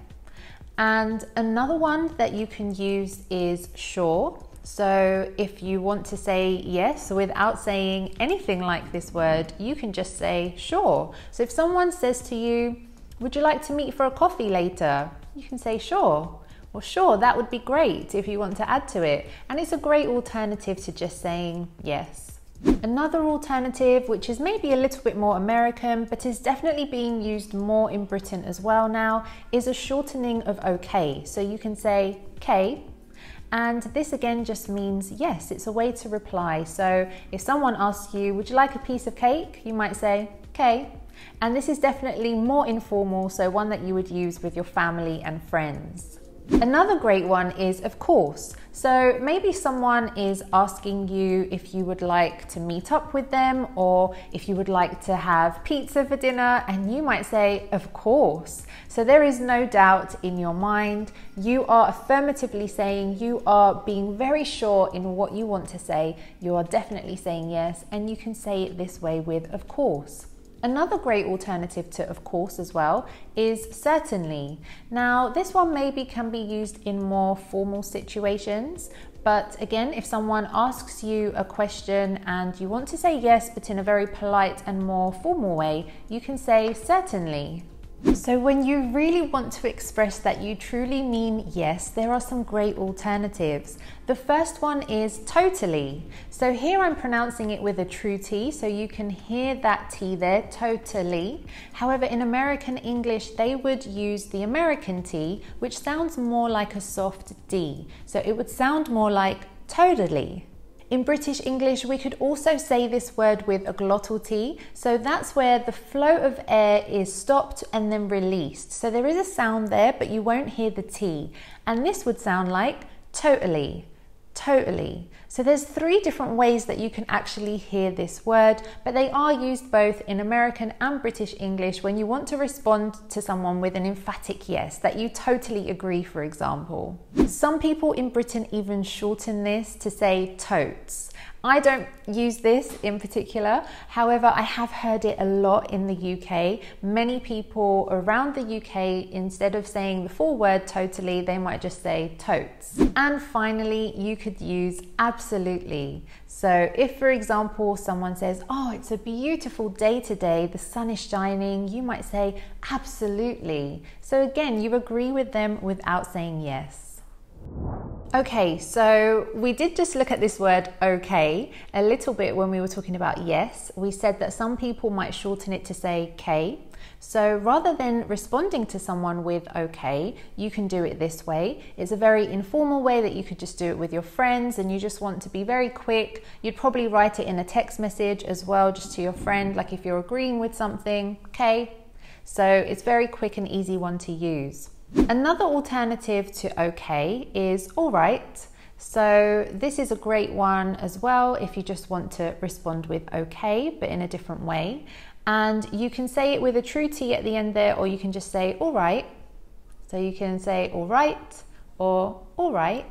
And another one that you can use is sure. So if you want to say yes without saying anything like this word, you can just say sure. So if someone says to you, would you like to meet for a coffee later? You can say sure. Or sure, that would be great if you want to add to it. And it's a great alternative to just saying yes. Another alternative, which is maybe a little bit more American, but is definitely being used more in Britain as well now, is a shortening of okay. So you can say okay. And this again just means yes, it's a way to reply. So if someone asks you, would you like a piece of cake? You might say, okay. And this is definitely more informal, so one that you would use with your family and friends. Another great one is of course. So maybe someone is asking you if you would like to meet up with them or if you would like to have pizza for dinner, and you might say, of course. So there is no doubt in your mind. You are affirmatively saying, you are being very sure in what you want to say. You are definitely saying yes, and you can say it this way with of course. Another great alternative to of course as well is certainly. Now this one maybe can be used in more formal situations, but again, if someone asks you a question and you want to say yes but in a very polite and more formal way, you can say certainly. So when you really want to express that you truly mean yes, there are some great alternatives. The first one is totally. So here I'm pronouncing it with a true T, so you can hear that T there, totally. However, in American English, they would use the American T, which sounds more like a soft D. So it would sound more like totally. In British English, we could also say this word with a glottal T. So that's where the flow of air is stopped and then released. So there is a sound there, but you won't hear the T. And this would sound like totally, totally. So there's 3 different ways that you can actually hear this word, but they are used both in American and British English when you want to respond to someone with an emphatic yes, that you totally agree, for example. Some people in Britain even shorten this to say totes. I don't use this in particular, however, I have heard it a lot in the UK. Many people around the UK, instead of saying the full word totally, they might just say totes. And finally, you could use absolutely. So if, for example, someone says, oh, it's a beautiful day today, the sun is shining, you might say absolutely. So again, you agree with them without saying yes. Okay, so we did just look at this word okay a little bit when we were talking about yes. We said that some people might shorten it to say K. So rather than responding to someone with okay, you can do it this way. It's a very informal way that you could just do it with your friends, and you just want to be very quick. You'd probably write it in a text message as well, just to your friend, like if you're agreeing with something, okay. So it's very quick and easy one to use. Another alternative to okay is all right. So this is a great one as well if you just want to respond with okay, but in a different way. And you can say it with a true T at the end there, or you can just say all right. So you can say all right or all right.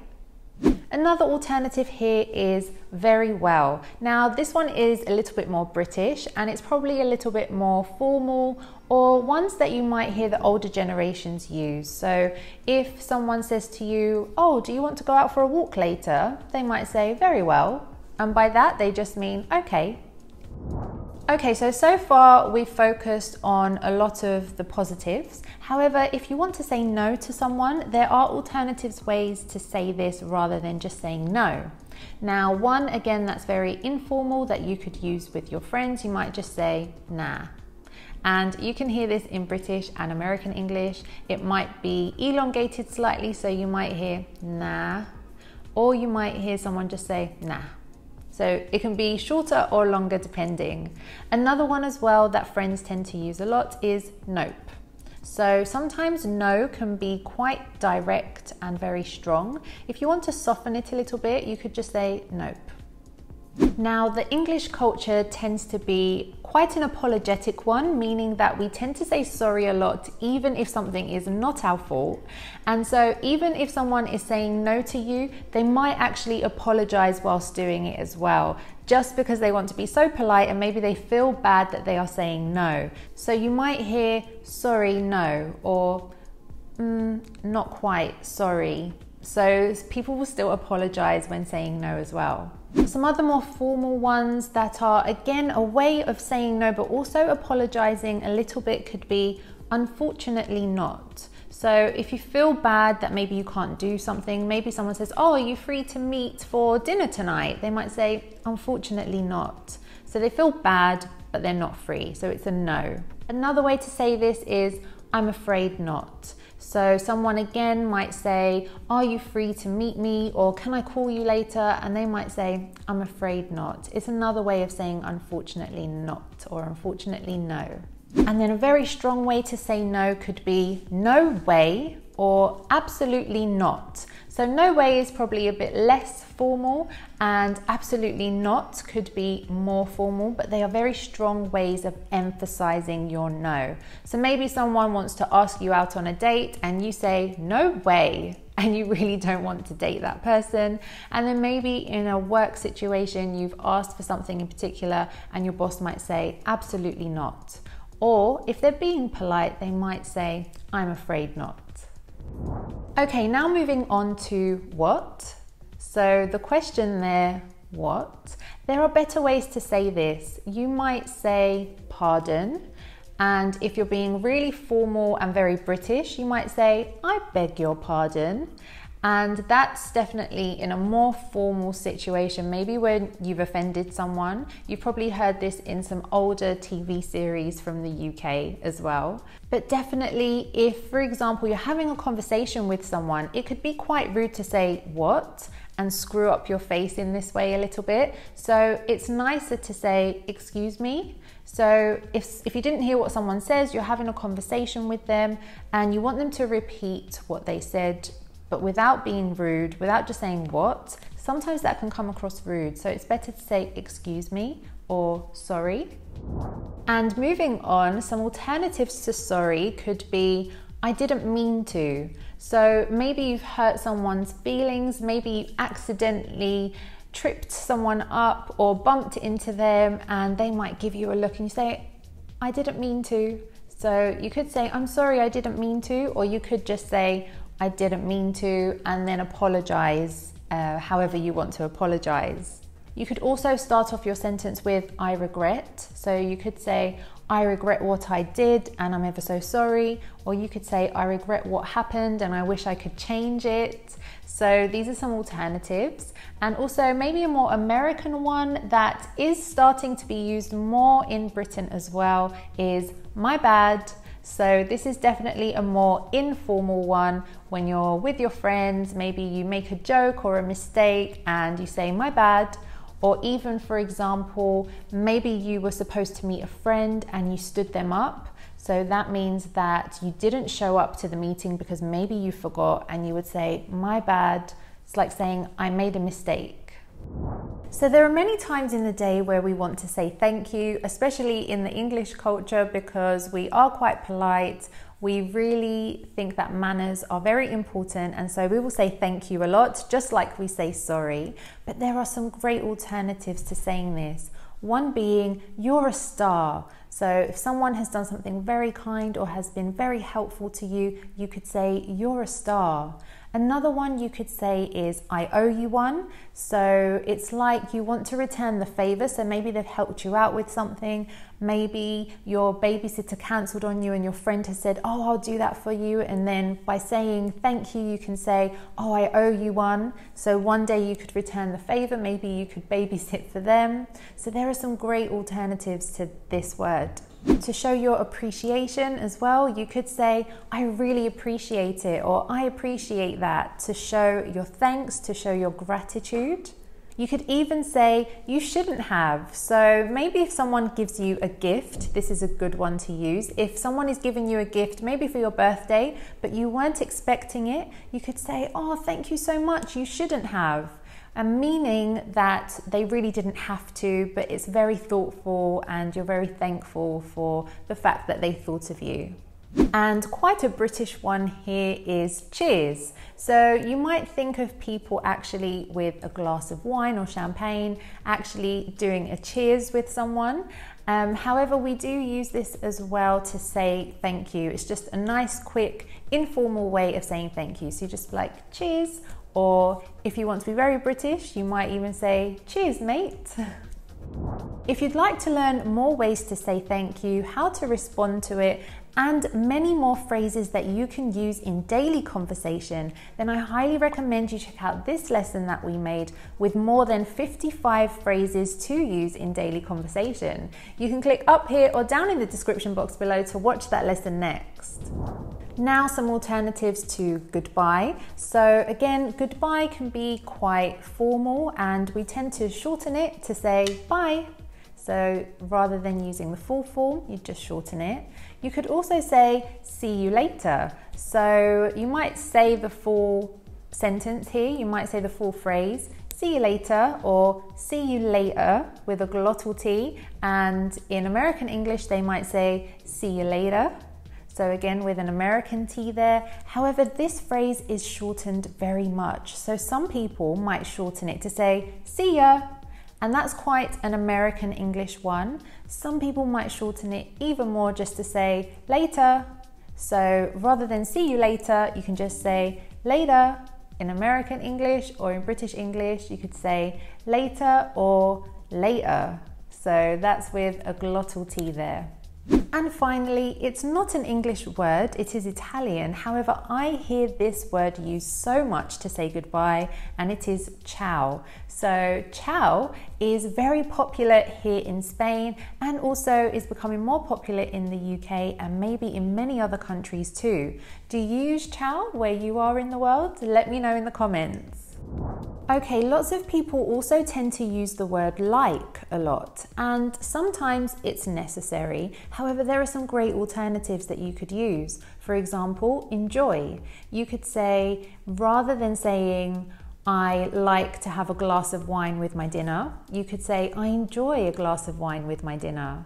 Another alternative here is very well. Now this one is a little bit more British and it's probably a little bit more formal, or ones that you might hear the older generations use. So if someone says to you, oh, do you want to go out for a walk later? They might say very well. And by that they just mean okay. Okay, so far we've focused on a lot of the positives. However, if you want to say no to someone, there are alternative ways to say this rather than just saying no. Now, one, again, that's very informal that you could use with your friends. You might just say nah. And you can hear this in British and American English. It might be elongated slightly, so you might hear nah, or you might hear someone just say nah. So it can be shorter or longer depending. Another one as well that friends tend to use a lot is nope. So sometimes no can be quite direct and very strong. If you want to soften it a little bit, you could just say nope. Now, the English culture tends to be quite an apologetic one, meaning that we tend to say sorry a lot, even if something is not our fault. And so even if someone is saying no to you, they might actually apologize whilst doing it as well, just because they want to be so polite and maybe they feel bad that they are saying no. So you might hear sorry, no, or not quite, sorry. So people will still apologize when saying no as well. Some other more formal ones that are, again, a way of saying no, but also apologizing a little bit could be unfortunately not. So if you feel bad that maybe you can't do something, maybe someone says, oh, are you free to meet for dinner tonight? They might say, unfortunately not. So they feel bad, but they're not free. So it's a no. Another way to say this is, I'm afraid not. So someone again might say, are you free to meet me? Or can I call you later? And they might say, I'm afraid not. It's another way of saying unfortunately not, or unfortunately no. And then a very strong way to say no could be no way or absolutely not. So no way is probably a bit less formal, and absolutely not could be more formal, but they are very strong ways of emphasizing your no. So maybe someone wants to ask you out on a date and you say no way, and you really don't want to date that person. And then maybe in a work situation, you've asked for something in particular and your boss might say absolutely not. Or if they're being polite, they might say, I'm afraid not. Okay, now moving on to what. So the question there, what? There are better ways to say this. You might say pardon. And if you're being really formal and very British, you might say, I beg your pardon. And that's definitely in a more formal situation, maybe when you've offended someone. You've probably heard this in some older TV series from the UK as well. But definitely if, for example, you're having a conversation with someone, it could be quite rude to say what and screw up your face in this way a little bit. So it's nicer to say, excuse me. So if you didn't hear what someone says, you're having a conversation with them and you want them to repeat what they said, but without being rude, without just saying what, sometimes that can come across rude. So it's better to say, excuse me, or sorry. And moving on, some alternatives to sorry could be, I didn't mean to. So maybe you've hurt someone's feelings, maybe you accidentally tripped someone up or bumped into them and they might give you a look and you say, I didn't mean to. So you could say, I'm sorry, I didn't mean to, or you could just say, I didn't mean to, and then apologize however you want to apologize. You could also start off your sentence with I regret. So you could say, I regret what I did and I'm ever so sorry. Or you could say, I regret what happened and I wish I could change it. So these are some alternatives. And also maybe a more American one that is starting to be used more in Britain as well is my bad. So this is definitely a more informal one when you're with your friends. Maybe you make a joke or a mistake and you say my bad. Or even, for example, maybe you were supposed to meet a friend and you stood them up. So that means that you didn't show up to the meeting because maybe you forgot, and you would say my bad. It's like saying I made a mistake. So there are many times in the day where we want to say thank you, especially in the English culture, because we are quite polite. We really think that manners are very important, and so we will say thank you a lot, just like we say sorry. But there are some great alternatives to saying this. One being, you're a star. So if someone has done something very kind or has been very helpful to you, you could say, you're a star. Another one you could say is, I owe you one. So it's like you want to return the favor. So maybe they've helped you out with something. Maybe your babysitter cancelled on you and your friend has said, oh, I'll do that for you. And then by saying thank you, you can say, oh, I owe you one. So one day you could return the favor. Maybe you could babysit for them. So there are some great alternatives to this word. To show your appreciation as well, you could say, I really appreciate it, or I appreciate that, to show your thanks, to show your gratitude. You could even say, you shouldn't have. So maybe if someone gives you a gift, this is a good one to use. If someone is giving you a gift, maybe for your birthday, but you weren't expecting it, you could say, oh, thank you so much, you shouldn't have. And meaning that they really didn't have to, but it's very thoughtful and you're very thankful for the fact that they thought of you. And quite a British one here is cheers. So you might think of people actually with a glass of wine or champagne, actually doing a cheers with someone. However, we do use this as well to say thank you. It's just a nice, quick, informal way of saying thank you. So you just like cheers. Or if you want to be very British, you might even say, cheers, mate. If you'd like to learn more ways to say thank you, how to respond to it, and many more phrases that you can use in daily conversation, then I highly recommend you check out this lesson that we made with more than 55 phrases to use in daily conversation. You can click up here or down in the description box below to watch that lesson next. Now some alternatives to goodbye. So again, goodbye can be quite formal and we tend to shorten it to say bye. So rather than using the full form, you just shorten it. You could also say see you later. So you might say the full sentence here, you might say the full phrase, see you later, or see you later with a glottal T. And in American English, they might say see you later. So again, with an American T there. However, this phrase is shortened very much. So some people might shorten it to say, see ya. And that's quite an American English one. Some people might shorten it even more just to say later. So rather than see you later, you can just say later. In American English or in British English, you could say later or later. So that's with a glottal T there. And finally, it's not an English word, it is Italian. However, I hear this word used so much to say goodbye, and it is ciao. So ciao is very popular here in Spain and also is becoming more popular in the UK and maybe in many other countries too. Do you use ciao where you are in the world? Let me know in the comments. Okay, lots of people also tend to use the word like a lot, and sometimes it's necessary. However, there are some great alternatives that you could use. For example, enjoy. You could say, rather than saying, I like to have a glass of wine with my dinner, you could say, I enjoy a glass of wine with my dinner.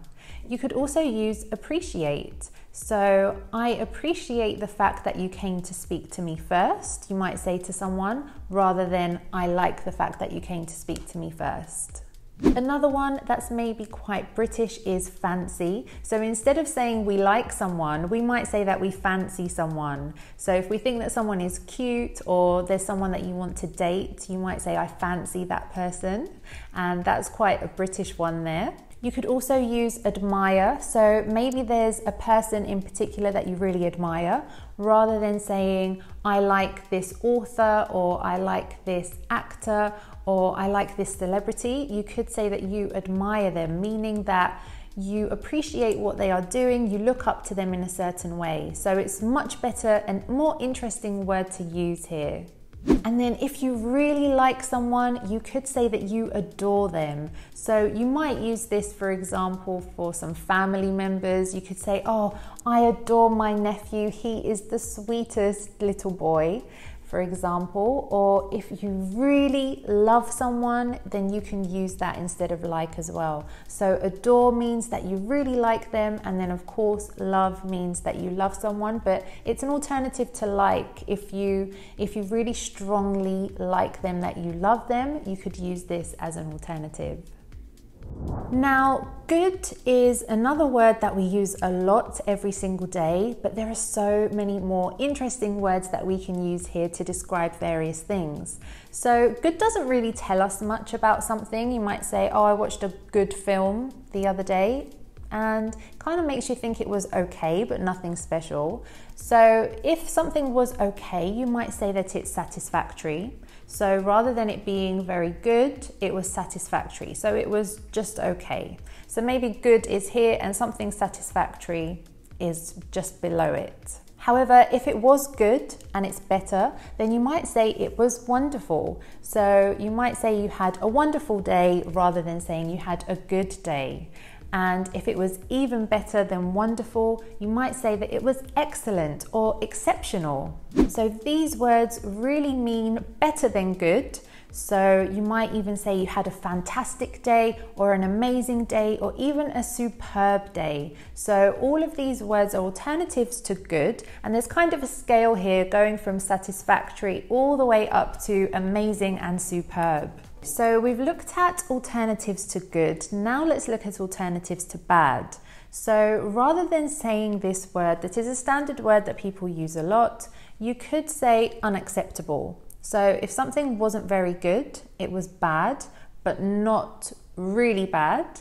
You could also use appreciate. So, I appreciate the fact that you came to speak to me first. You might say to someone, rather than I like the fact that you came to speak to me first. Another one that's maybe quite British is fancy. So instead of saying we like someone, we might say that we fancy someone. So if we think that someone is cute or there's someone that you want to date, you might say I fancy that person. And that's quite a British one there. You could also use admire. So maybe there's a person in particular that you really admire. Rather than saying, I like this author, or I like this actor, or I like this celebrity, you could say that you admire them, meaning that you appreciate what they are doing, you look up to them in a certain way. So it's much better and more interesting word to use here. And then if you really like someone, you could say that you adore them. So you might use this, for example, for some family members. You could say, oh, I adore my nephew. He is the sweetest little boy. for example, or if you really love someone, then you can use that instead of like as well. So adore means that you really like them, and then of course love means that you love someone, but it's an alternative to like. If you really strongly like them, that you love them, you could use this as an alternative. Now, good is another word that we use a lot every single day, but there are so many more interesting words that we can use here to describe various things. So good doesn't really tell us much about something. You might say, oh, I watched a good film the other day, and kind of makes you think it was okay, but nothing special. So if something was okay, you might say that it's satisfactory. So rather than it being very good, it was satisfactory. So it was just okay. So maybe good is here and something satisfactory is just below it. However, if it was good and it's better, then you might say it was wonderful. So you might say you had a wonderful day rather than saying you had a good day. And if it was even better than wonderful, you might say that it was excellent or exceptional. So these words really mean better than good. So you might even say you had a fantastic day or an amazing day or even a superb day. So all of these words are alternatives to good, and there's kind of a scale here going from satisfactory all the way up to amazing and superb. So we've looked at alternatives to good. Now let's look at alternatives to bad. So rather than saying this word that is a standard word that people use a lot, you could say unacceptable. So if something wasn't very good, it was bad, but not really bad,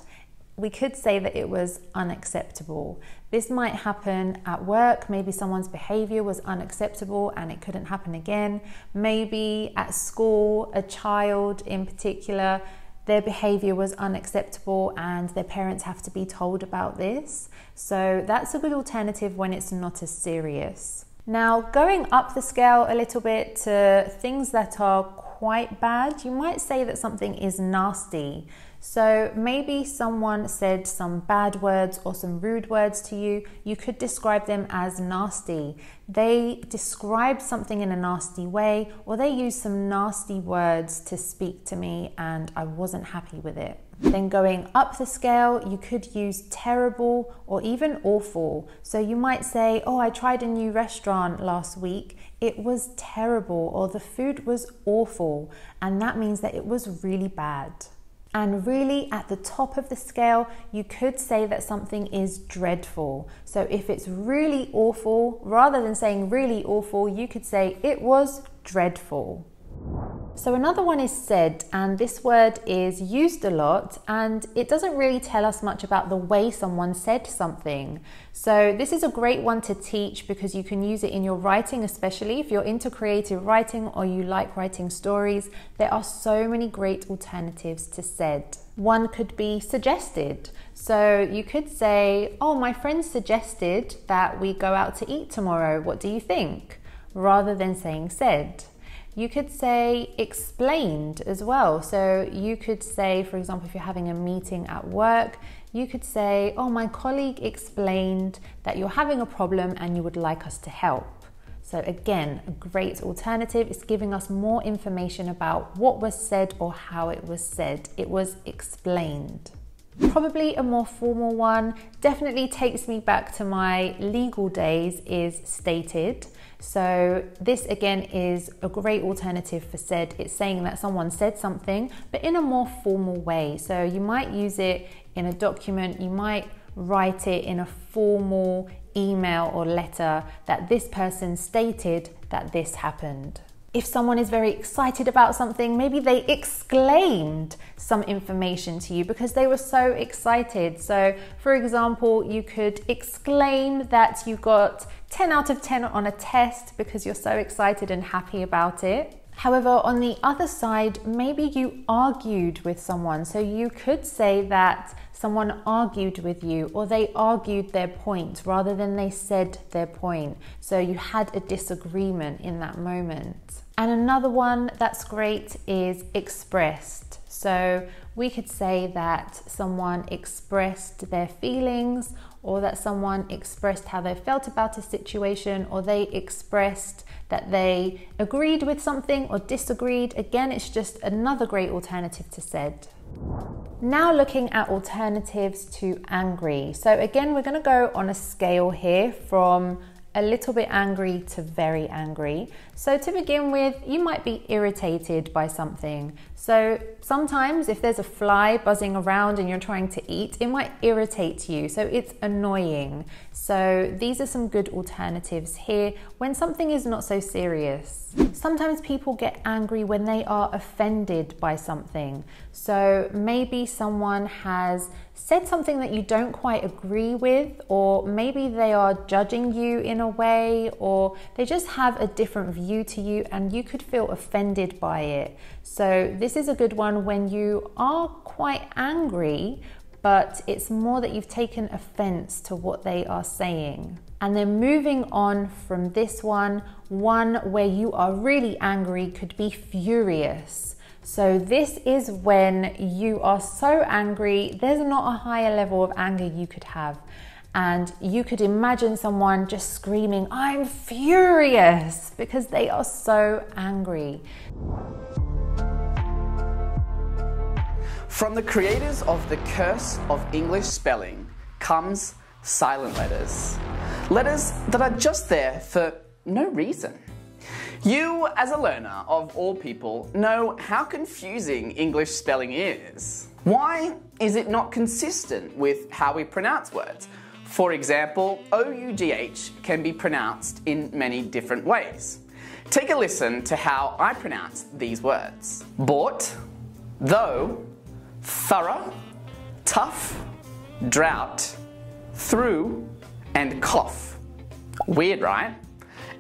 we could say that it was unacceptable. This might happen at work. Maybe someone's behavior was unacceptable and it couldn't happen again. Maybe at school, a child in particular, their behavior was unacceptable and their parents have to be told about this. So that's a good alternative when it's not as serious. Now, going up the scale a little bit to things that are quite bad, you might say that something is nasty. So maybe someone said some bad words or some rude words to you. You could describe them as nasty. They described something in a nasty way, or they used some nasty words to speak to me and I wasn't happy with it. Then going up the scale, you could use terrible or even awful. So you might say, oh, I tried a new restaurant last week. It was terrible, or the food was awful. And that means that it was really bad. And really at the top of the scale, you could say that something is dreadful. So if it's really awful, rather than saying really awful, you could say it was dreadful. So another one is said, and this word is used a lot and it doesn't really tell us much about the way someone said something. So this is a great one to teach because you can use it in your writing, especially if you're into creative writing or you like writing stories. There are so many great alternatives to said. One could be suggested. So you could say, oh, my friend suggested that we go out to eat tomorrow. What do you think? Rather than saying said. You could say explained as well. So you could say, for example, if you're having a meeting at work, you could say, oh, my colleague explained that you're having a problem and you would like us to help. So again, a great alternative. It's giving us more information about what was said or how it was said. It was explained. Probably a more formal one, definitely takes me back to my legal days, is stated. So this again is a great alternative for said. It's saying that someone said something, but in a more formal way. So you might use it in a document, you might write it in a formal email or letter that this person stated that this happened. If someone is very excited about something, maybe they exclaimed some information to you because they were so excited. So for example, you could exclaim that you got 10 out of 10 on a test because you're so excited and happy about it. However, on the other side, maybe you argued with someone. So you could say that someone argued with you, or they argued their point rather than they said their point. So you had a disagreement in that moment. And another one that's great is expressed. So we could say that someone expressed their feelings, or that someone expressed how they felt about a situation, or they expressed that they agreed with something or disagreed. Again, it's just another great alternative to said. Now looking at alternatives to angry. So again, we're going to go on a scale here from a little bit angry to very angry. So to begin with, you might be irritated by something. So sometimes if there's a fly buzzing around and you're trying to eat, it might irritate you. So it's annoying. So these are some good alternatives here when something is not so serious. Sometimes people get angry when they are offended by something. So maybe someone has said something that you don't quite agree with, or maybe they are judging you in a way, or they just have a different view to you and you could feel offended by it. So this is a good one when you are quite angry, but it's more that you've taken offense to what they are saying. And then moving on from this one where you are really angry could be furious. So this is when you are so angry, there's not a higher level of anger you could have. And you could imagine someone just screaming, "I'm furious," because they are so angry. From the creators of The Curse of English Spelling comes silent letters. Letters that are just there for no reason. You, as a learner of all people, know how confusing English spelling is. Why is it not consistent with how we pronounce words? For example, OUGH can be pronounced in many different ways. Take a listen to how I pronounce these words. Bought, though, thorough, tough, drought, through, and cough. Weird, right?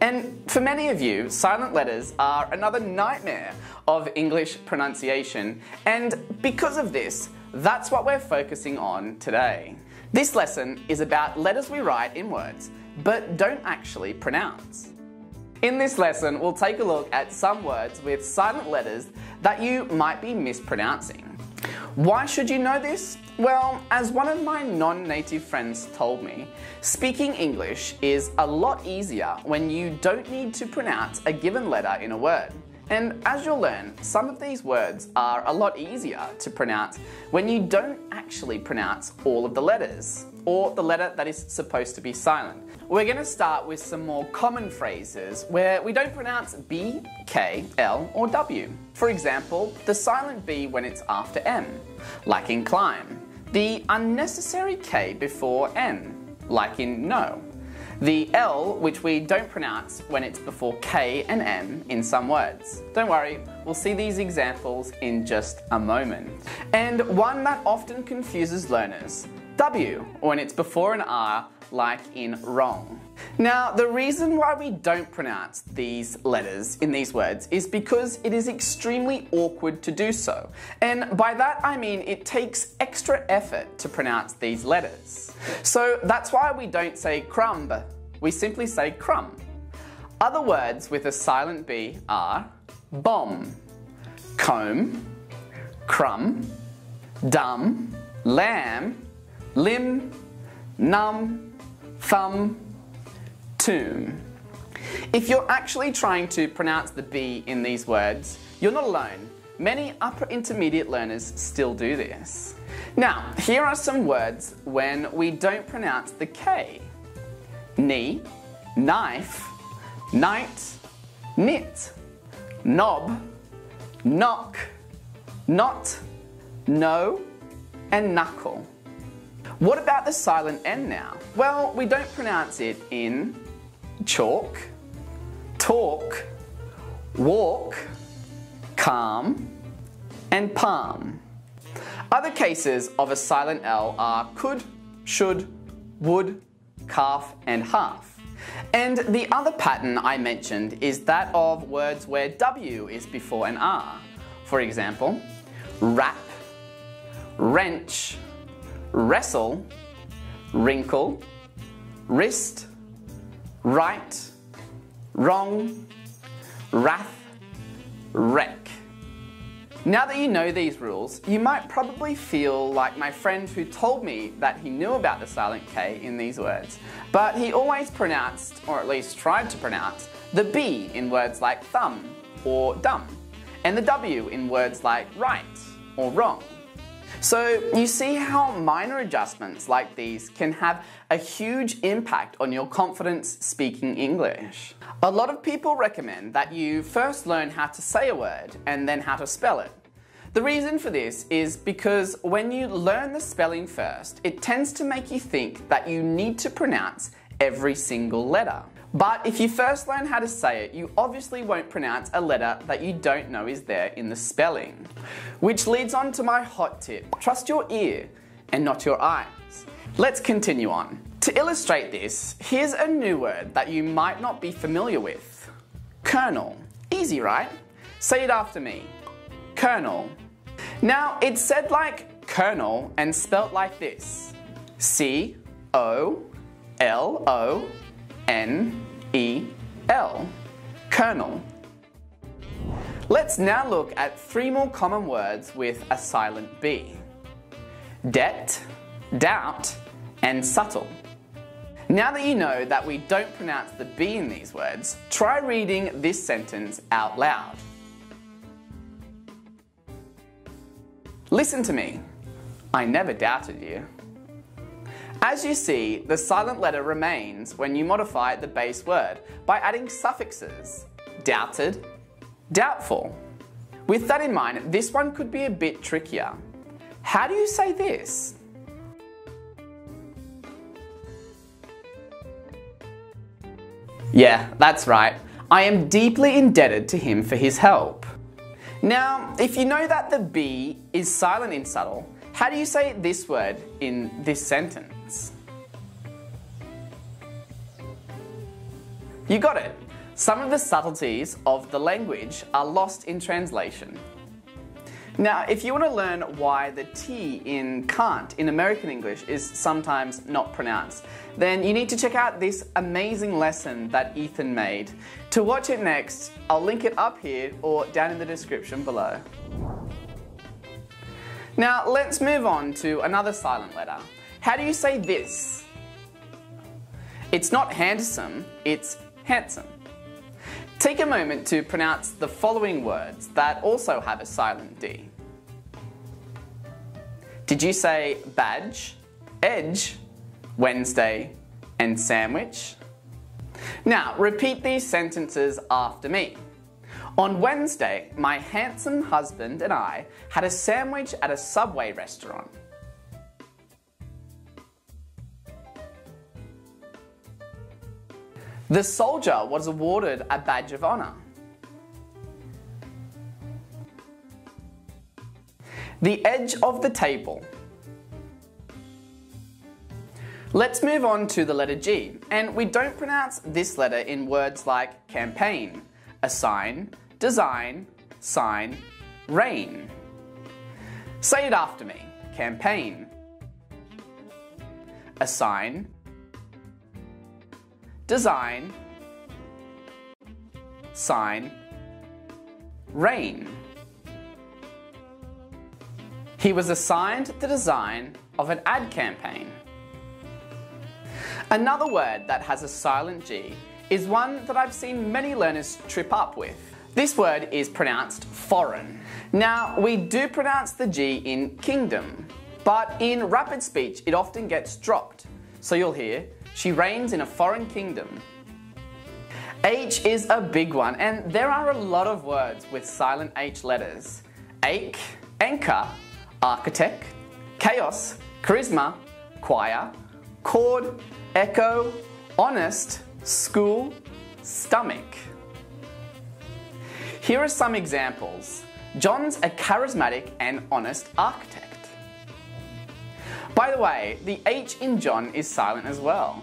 And for many of you, silent letters are another nightmare of English pronunciation, and because of this, that's what we're focusing on today. This lesson is about letters we write in words, but don't actually pronounce. In this lesson, we'll take a look at some words with silent letters that you might be mispronouncing. Why should you know this? Well, as one of my non-native friends told me, speaking English is a lot easier when you don't need to pronounce a given letter in a word. And as you'll learn, some of these words are a lot easier to pronounce when you don't actually pronounce all of the letters, or the letter that is supposed to be silent. We're going to start with some more common phrases where we don't pronounce B, K, L, or W. For example, the silent B when it's after M, like in climb. The unnecessary K before N, like in no. The L, which we don't pronounce when it's before K and M in some words. Don't worry, we'll see these examples in just a moment. And one that often confuses learners, W, when it's before an R, like in wrong. Now, the reason why we don't pronounce these letters in these words is because it is extremely awkward to do so. And by that I mean it takes extra effort to pronounce these letters. So that's why we don't say crumb, we simply say crumb. Other words with a silent B are bomb, comb, crumb, dumb, lamb, limb, numb, thumb, tomb. If you're actually trying to pronounce the B in these words, you're not alone. Many upper intermediate learners still do this. Now, here are some words when we don't pronounce the K. Knee, knife, night, knit, knob, knock, not, no, and knuckle. What about the silent N now? Well, we don't pronounce it in chalk, talk, walk, calm, and palm. Other cases of a silent L are could, should, would, calf, and half. And the other pattern I mentioned is that of words where W is before an R. For example, wrap, wrench, wrestle, wrinkle, wrist, right, wrong, wrath, wreck. Now that you know these rules, you might probably feel like my friend who told me that he knew about the silent K in these words, but he always pronounced, or at least tried to pronounce, the B in words like thumb or dumb, and the W in words like right or wrong. So you see how minor adjustments like these can have a huge impact on your confidence speaking English. A lot of people recommend that you first learn how to say a word and then how to spell it. The reason for this is because when you learn the spelling first, it tends to make you think that you need to pronounce every single letter. But if you first learn how to say it, you obviously won't pronounce a letter that you don't know is there in the spelling. Which leads on to my hot tip. Trust your ear and not your eyes. Let's continue on. To illustrate this, here's a new word that you might not be familiar with. Colonel. Easy, right? Say it after me. Colonel. Now, it's said like colonel and spelt like this. C-O-L-O-N-E-L. Colonel. Let's now look at 3 more common words with a silent B. Det, doubt, and subtle. Now that you know that we don't pronounce the B in these words, try reading this sentence out loud. Listen to me. I never doubted you. As you see, the silent letter remains when you modify the base word by adding suffixes. Doubted, doubtful. With that in mind, this one could be a bit trickier. How do you say this? Yeah, that's right. I am deeply indebted to him for his help. Now, if you know that the B is silent in subtle, how do you say this word in this sentence? You got it. Some of the subtleties of the language are lost in translation. Now, if you want to learn why the T in can't in American English is sometimes not pronounced, then you need to check out this amazing lesson that Ethan made. To watch it next, I'll link it up here or down in the description below. Now, let's move on to another silent letter. How do you say this? It's not handsome, it's handsome. Take a moment to pronounce the following words that also have a silent D. Did you say badge, edge, Wednesday, and sandwich? Now, repeat these sentences after me. On Wednesday, my handsome husband and I had a sandwich at a Subway restaurant. The soldier was awarded a badge of honor. The edge of the table. Let's move on to the letter G, and we don't pronounce this letter in words like campaign, assign, design, sign, reign. Say it after me. Campaign, assign, design, sign, reign. He was assigned the design of an ad campaign. Another word that has a silent G is one that I've seen many learners trip up with. This word is pronounced foreign. Now, we do pronounce the G in kingdom, but in rapid speech it often gets dropped. So you'll hear, she reigns in a foreign kingdom. H is a big one, and there are a lot of words with silent H letters. Ache, anchor, architect, chaos, charisma, choir, chord, echo, honest, school, stomach. Here are some examples. John's a charismatic and honest architect. By the way, the H in John is silent as well.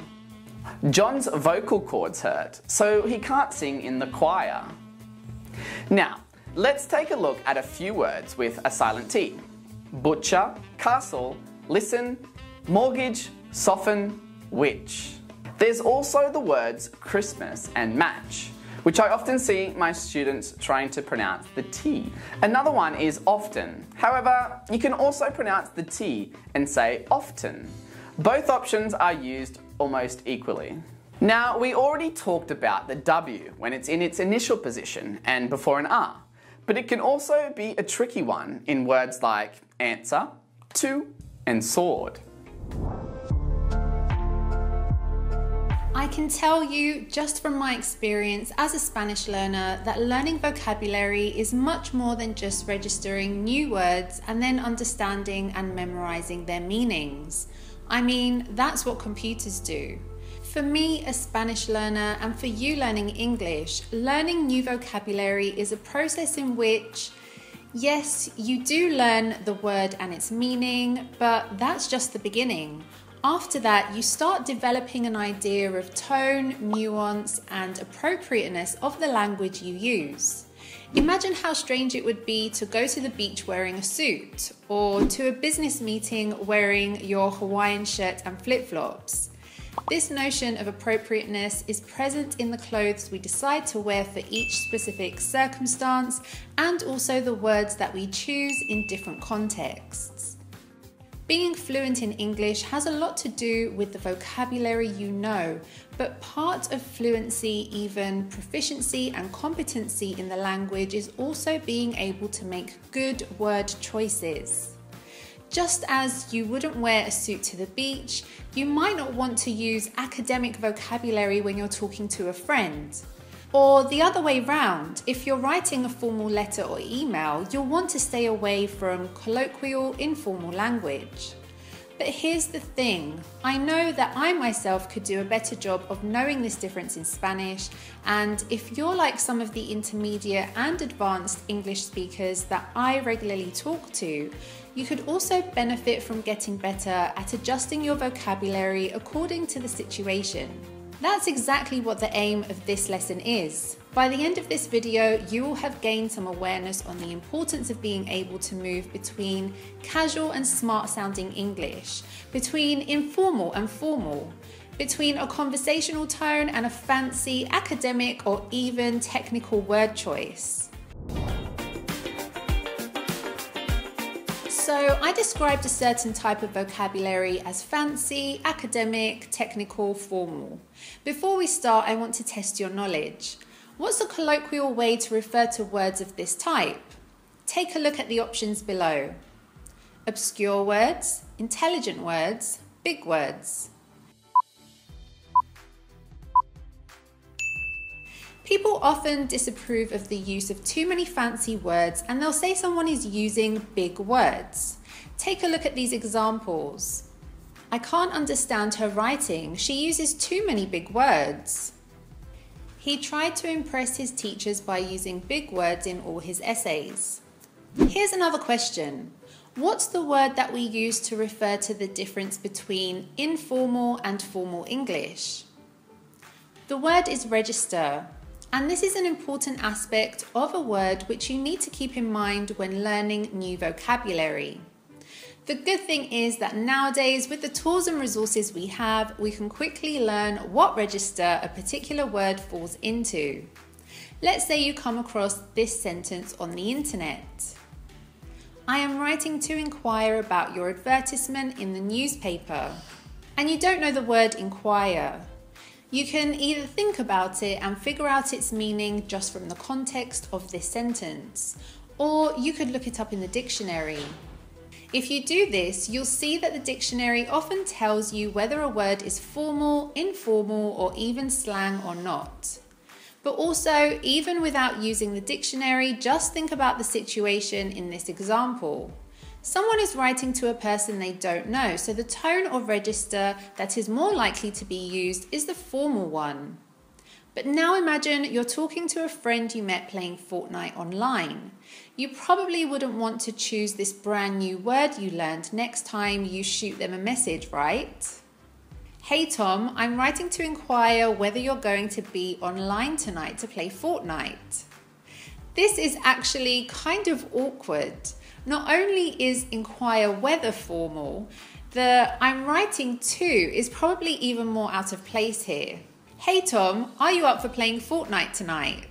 John's vocal cords hurt, so he can't sing in the choir. Now, let's take a look at a few words with a silent T. Butcher, castle, listen, mortgage, soften, which. There's also the words Christmas and match, which I often see my students trying to pronounce the T. Another one is often. However, you can also pronounce the T and say often. Both options are used almost equally. Now, we already talked about the W when it's in its initial position and before an R, but it can also be a tricky one in words like answer, to, and sword. I can tell you, just from my experience as a Spanish learner, that learning vocabulary is much more than just registering new words and then understanding and memorizing their meanings. I mean, that's what computers do. For me, a Spanish learner, and for you learning English, learning new vocabulary is a process in which, yes, you do learn the word and its meaning, but that's just the beginning. After that, you start developing an idea of tone, nuance, and appropriateness of the language you use. Imagine how strange it would be to go to the beach wearing a suit, or to a business meeting wearing your Hawaiian shirt and flip-flops. This notion of appropriateness is present in the clothes we decide to wear for each specific circumstance, and also the words that we choose in different contexts. Being fluent in English has a lot to do with the vocabulary you know, but part of fluency, even proficiency and competency in the language, is also being able to make good word choices. Just as you wouldn't wear a suit to the beach, you might not want to use academic vocabulary when you're talking to a friend. Or the other way round, if you're writing a formal letter or email, you'll want to stay away from colloquial, informal language. But here's the thing, I know that I myself could do a better job of knowing this difference in Spanish, and if you're like some of the intermediate and advanced English speakers that I regularly talk to, you could also benefit from getting better at adjusting your vocabulary according to the situation. That's exactly what the aim of this lesson is. By the end of this video, you will have gained some awareness on the importance of being able to move between casual and smart sounding English, between informal and formal, between a conversational tone and a fancy academic or even technical word choice. So I described a certain type of vocabulary as fancy, academic, technical, formal. Before we start, I want to test your knowledge. What's a colloquial way to refer to words of this type? Take a look at the options below. Obscure words, intelligent words, big words. People often disapprove of the use of too many fancy words, and they'll say someone is using big words. Take a look at these examples. I can't understand her writing. She uses too many big words. He tried to impress his teachers by using big words in all his essays. Here's another question. What's the word that we use to refer to the difference between informal and formal English? The word is register. And this is an important aspect of a word which you need to keep in mind when learning new vocabulary. The good thing is that nowadays, with the tools and resources we have, we can quickly learn what register a particular word falls into. Let's say you come across this sentence on the internet. I am writing to inquire about your advertisement in the newspaper. And you don't know the word inquire. You can either think about it and figure out its meaning just from the context of this sentence, or you could look it up in the dictionary. If you do this, you'll see that the dictionary often tells you whether a word is formal, informal, or even slang or not. But also, even without using the dictionary, just think about the situation in this example. Someone is writing to a person they don't know, so the tone or register that is more likely to be used is the formal one. But now imagine you're talking to a friend you met playing Fortnite online. You probably wouldn't want to choose this brand new word you learned next time you shoot them a message, right? Hey Tom, I'm writing to inquire whether you're going to be online tonight to play Fortnite. This is actually kind of awkward. Not only is inquire whether formal, The I'm writing to is probably even more out of place here. Hey Tom, are you up for playing Fortnite tonight?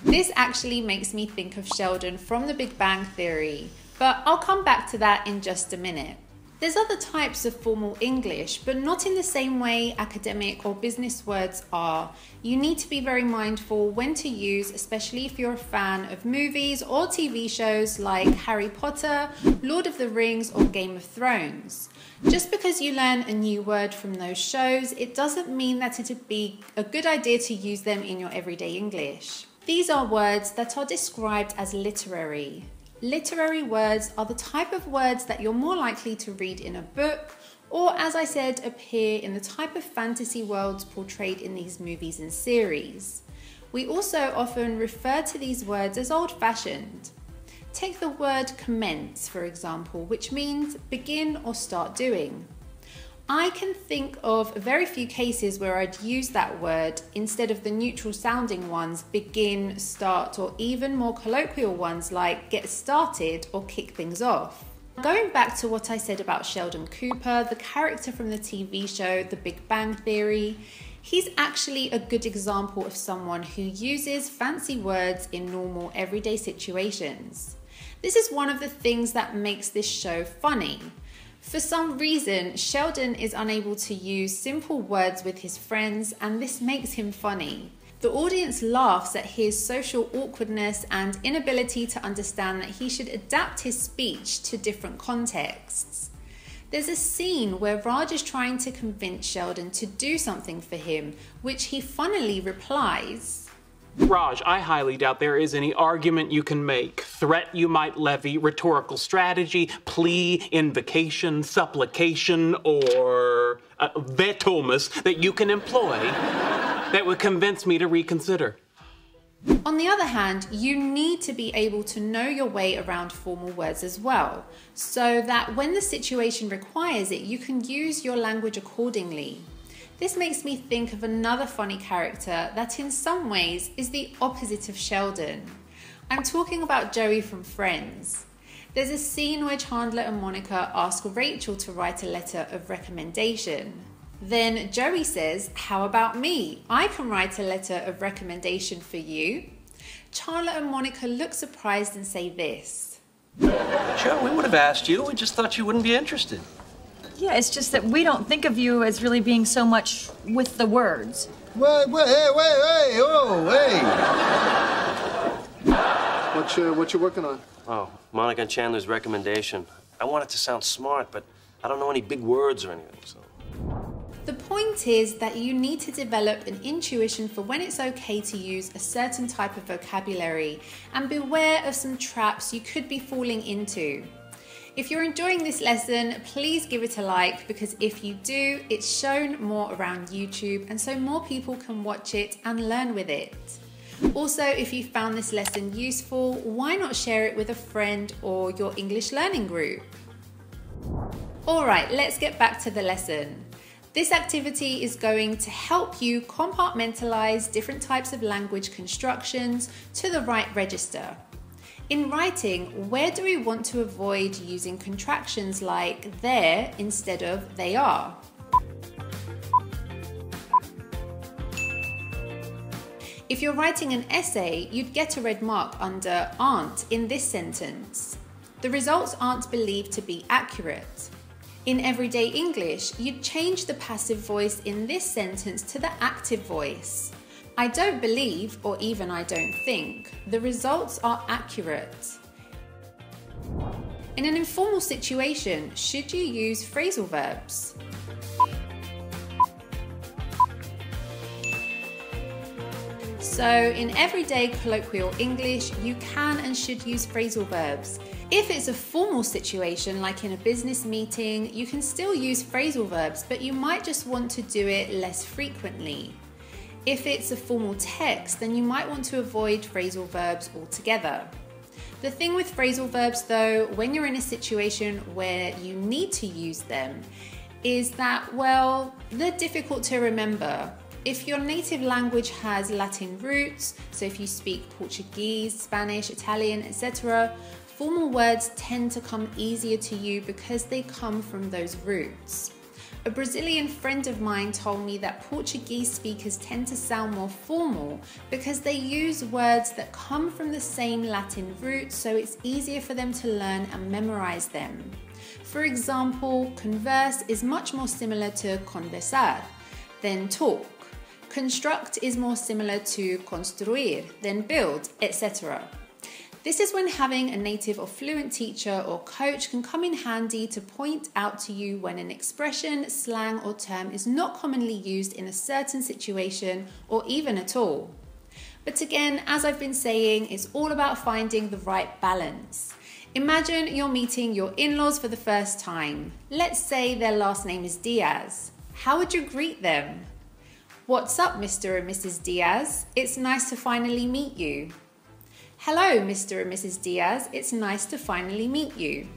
This actually makes me think of Sheldon from The Big Bang Theory, but I'll come back to that in just a minute. There's other types of formal English, but not in the same way academic or business words are. You need to be very mindful when to use, especially if you're a fan of movies or TV shows like Harry Potter, Lord of the Rings, or Game of Thrones. Just because you learn a new word from those shows, it doesn't mean that it would be a good idea to use them in your everyday English. These are words that are described as literary. Literary words are the type of words that you're more likely to read in a book, or as I said, appear in the type of fantasy worlds portrayed in these movies and series. We also often refer to these words as old-fashioned. Take the word commence, for example, which means begin or start doing. I can think of very few cases where I'd use that word instead of the neutral sounding ones, begin, start, or even more colloquial ones like get started or kick things off. Going back to what I said about Sheldon Cooper, the character from the TV show The Big Bang Theory, he's actually a good example of someone who uses fancy words in normal everyday situations. This is one of the things that makes this show funny. For some reason, Sheldon is unable to use simple words with his friends, and this makes him funny. The audience laughs at his social awkwardness and inability to understand that he should adapt his speech to different contexts. There's a scene where Raj is trying to convince Sheldon to do something for him, which he funnily replies, Raj, I highly doubt there is any argument you can make, threat you might levy, rhetorical strategy, plea, invocation, supplication, or vetomus that you can employ that would convince me to reconsider. On the other hand, you need to be able to know your way around formal words as well, so that when the situation requires it, you can use your language accordingly. This makes me think of another funny character that in some ways is the opposite of Sheldon. I'm talking about Joey from Friends. There's a scene where Chandler and Monica ask Rachel to write a letter of recommendation. Then Joey says, how about me? I can write a letter of recommendation for you. Chandler and Monica look surprised and say this. Sure, we would have asked you. We just thought you wouldn't be interested. Yeah, it's just that we don't think of you as really being so much with the words. Wait, What you working on? Oh, Monica and Chandler's recommendation. I want it to sound smart, but I don't know any big words or anything, so... The point is that you need to develop an intuition for when it's okay to use a certain type of vocabulary, and beware of some traps you could be falling into. If you're enjoying this lesson, please give it a like, because if you do, it's shown more around YouTube and so more people can watch it and learn with it. Also, if you found this lesson useful, why not share it with a friend or your English learning group? Alright, let's get back to the lesson. This activity is going to help you compartmentalize different types of language constructions to the right register. In writing, where do we want to avoid using contractions like there instead of they are? If you're writing an essay, you'd get a red mark under aren't in this sentence. The results aren't believed to be accurate. In everyday English, you'd change the passive voice in this sentence to the active voice. I don't believe, or even I don't think, the results are accurate. In an informal situation, should you use phrasal verbs? So in everyday colloquial English, you can and should use phrasal verbs. If it's a formal situation, like in a business meeting, you can still use phrasal verbs, but you might just want to do it less frequently. If it's a formal text, then you might want to avoid phrasal verbs altogether. The thing with phrasal verbs though, when you're in a situation where you need to use them, is that, well, they're difficult to remember. If your native language has Latin roots, so if you speak Portuguese, Spanish, Italian, etc., formal words tend to come easier to you because they come from those roots. A Brazilian friend of mine told me that Portuguese speakers tend to sound more formal because they use words that come from the same Latin root, so it's easier for them to learn and memorize them. For example, converse is much more similar to conversar than talk. Construct is more similar to construir than build, etc. This is when having a native or fluent teacher or coach can come in handy to point out to you when an expression, slang or term is not commonly used in a certain situation or even at all. But again, as I've been saying, it's all about finding the right balance. Imagine you're meeting your in-laws for the first time. Let's say their last name is Diaz. How would you greet them? What's up, Mr. and Mrs. Diaz? It's nice to finally meet you. Hello, Mr. and Mrs. Diaz. It's nice to finally meet you.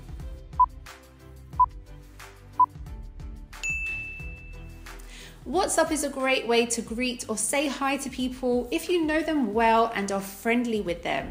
What's up is a great way to greet or say hi to people if you know them well and are friendly with them.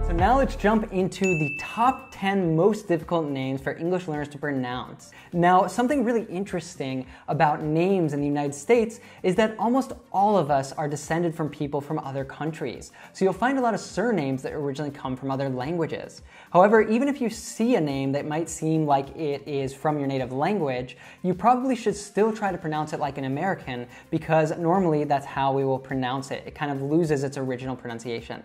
So now let's jump into the top 10 most difficult names for English learners to pronounce. Now, something really interesting about names in the United States is that almost all of us are descended from people from other countries. So you'll find a lot of surnames that originally come from other languages. However, even if you see a name that might seem like it is from your native language, you probably should still try to pronounce it like an American because normally that's how we will pronounce it. It kind of loses its original pronunciation.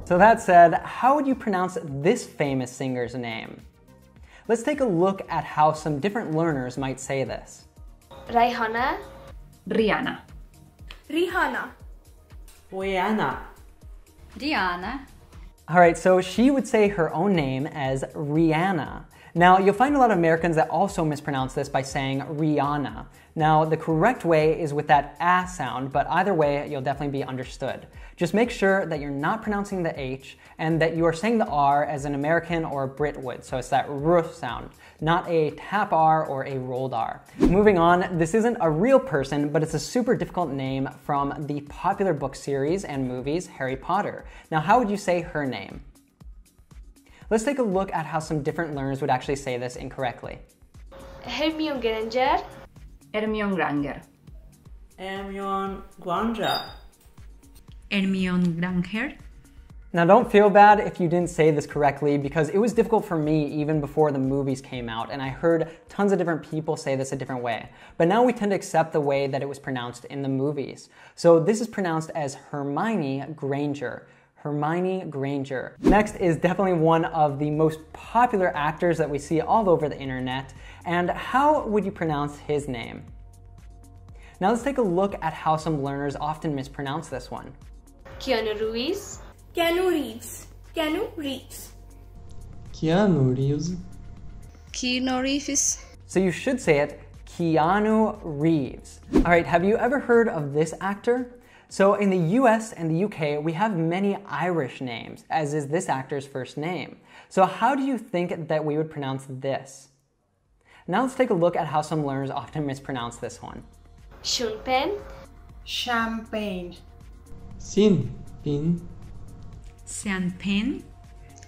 So that said, how would you pronounce this famous singer's name? Let's take a look at how some different learners might say this. Rihanna. Rihanna. Rihanna. Rihanna. Diana. All right, so she would say her own name as Rihanna. Now, you'll find a lot of Americans that also mispronounce this by saying Rihanna. Now, the correct way is with that ah sound, but either way, you'll definitely be understood. Just make sure that you're not pronouncing the H and that you are saying the R as an American or a Brit would. So it's that R sound, not a tap R or a rolled R. Moving on, this isn't a real person, but it's a super difficult name from the popular book series and movies Harry Potter. Now, how would you say her name? Let's take a look at how some different learners would actually say this incorrectly. Hermione Granger. Hermione Granger. Hermione Granger. Hermione Granger. Now don't feel bad if you didn't say this correctly because it was difficult for me even before the movies came out and I heard tons of different people say this a different way. But now we tend to accept the way that it was pronounced in the movies. So this is pronounced as Hermione Granger. Hermione Granger. Next is definitely one of the most popular actors that we see all over the internet. And how would you pronounce his name? Now let's take a look at how some learners often mispronounce this one. Keanu Reeves. Keanu Reeves. Keanu Reeves. Keanu Reeves. Keanu Reeves. So you should say it Keanu Reeves. All right, have you ever heard of this actor? So in the US and the UK, we have many Irish names, as is this actor's first name. So how do you think that we would pronounce this? Now let's take a look at how some learners often mispronounce this one. Sean Penn. Champagne. Sean Penn. Sean Penn.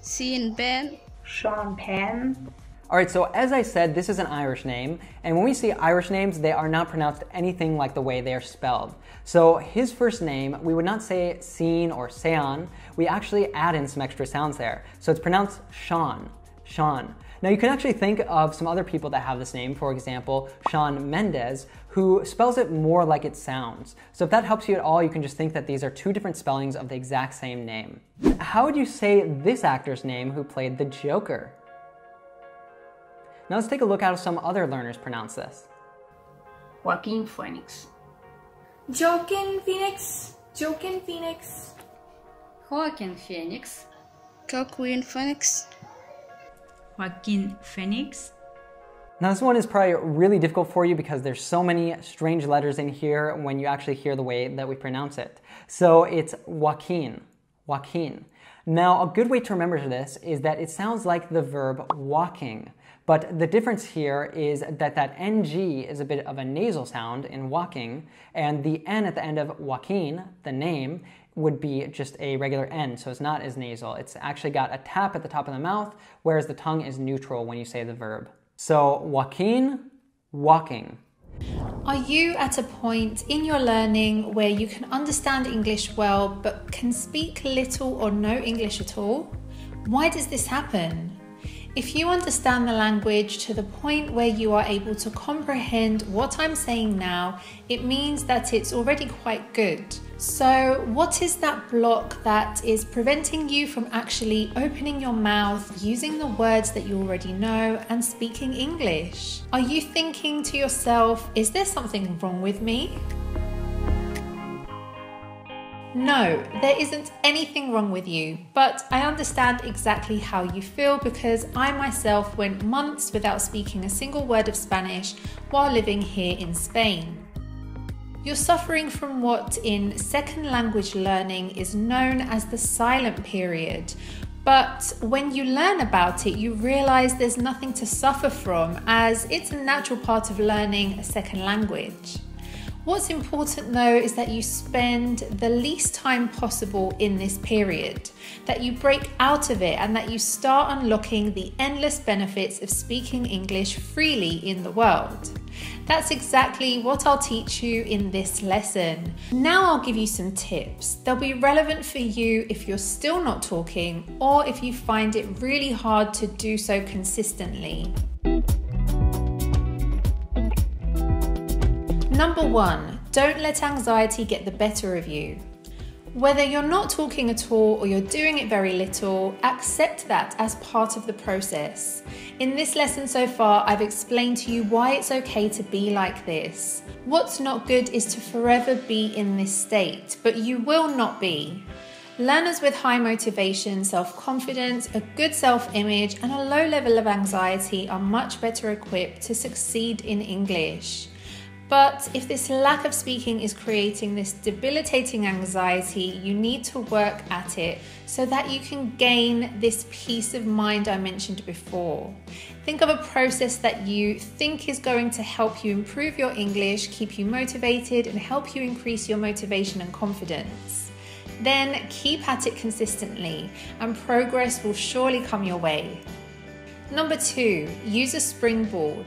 Sean Penn. Sean Penn. All right, so as I said, this is an Irish name, and when we see Irish names, they are not pronounced anything like the way they are spelled. So his first name, we would not say Sean or Sean, we actually add in some extra sounds there. So it's pronounced Sean, Sean. Now you can actually think of some other people that have this name, for example, Shawn Mendes, who spells it more like it sounds. So if that helps you at all, you can just think that these are two different spellings of the exact same name. How would you say this actor's name who played the Joker? Now let's take a look at how some other learners pronounce this. Joaquin Phoenix. Joaquin Phoenix. Joaquin Phoenix. Joaquin Phoenix. Joaquin Phoenix. Joaquin Phoenix. Now this one is probably really difficult for you because there's so many strange letters in here when you actually hear the way that we pronounce it. So it's Joaquin, Joaquin. Now a good way to remember this is that it sounds like the verb walking. But the difference here is that that NG is a bit of a nasal sound in walking, and the N at the end of Joaquin, the name, would be just a regular N, so it's not as nasal. It's actually got a tap at the top of the mouth, whereas the tongue is neutral when you say the verb. So Joaquin, walking. Are you at a point in your learning where you can understand English well but can speak little or no English at all? Why does this happen? If you understand the language to the point where you are able to comprehend what I'm saying now, it means that it's already quite good. So what is that block that is preventing you from actually opening your mouth, using the words that you already know and speaking English? Are you thinking to yourself, is there something wrong with me? No, there isn't anything wrong with you, but I understand exactly how you feel because I myself went months without speaking a single word of Spanish while living here in Spain. You're suffering from what in second language learning is known as the silent period, but when you learn about it, you realize there's nothing to suffer from as it's a natural part of learning a second language. What's important though is that you spend the least time possible in this period, that you break out of it and that you start unlocking the endless benefits of speaking English freely in the world. That's exactly what I'll teach you in this lesson. Now I'll give you some tips. They'll be relevant for you if you're still not talking or if you find it really hard to do so consistently. Number 1, don't let anxiety get the better of you. Whether you're not talking at all or you're doing it very little, accept that as part of the process. In this lesson so far, I've explained to you why it's okay to be like this. What's not good is to forever be in this state, but you will not be. Learners with high motivation, self-confidence, a good self-image, and a low level of anxiety are much better equipped to succeed in English. But if this lack of speaking is creating this debilitating anxiety, you need to work at it so that you can gain this peace of mind I mentioned before. Think of a process that you think is going to help you improve your English, keep you motivated, and help you increase your motivation and confidence. Then keep at it consistently, and progress will surely come your way. Number 2, use a springboard.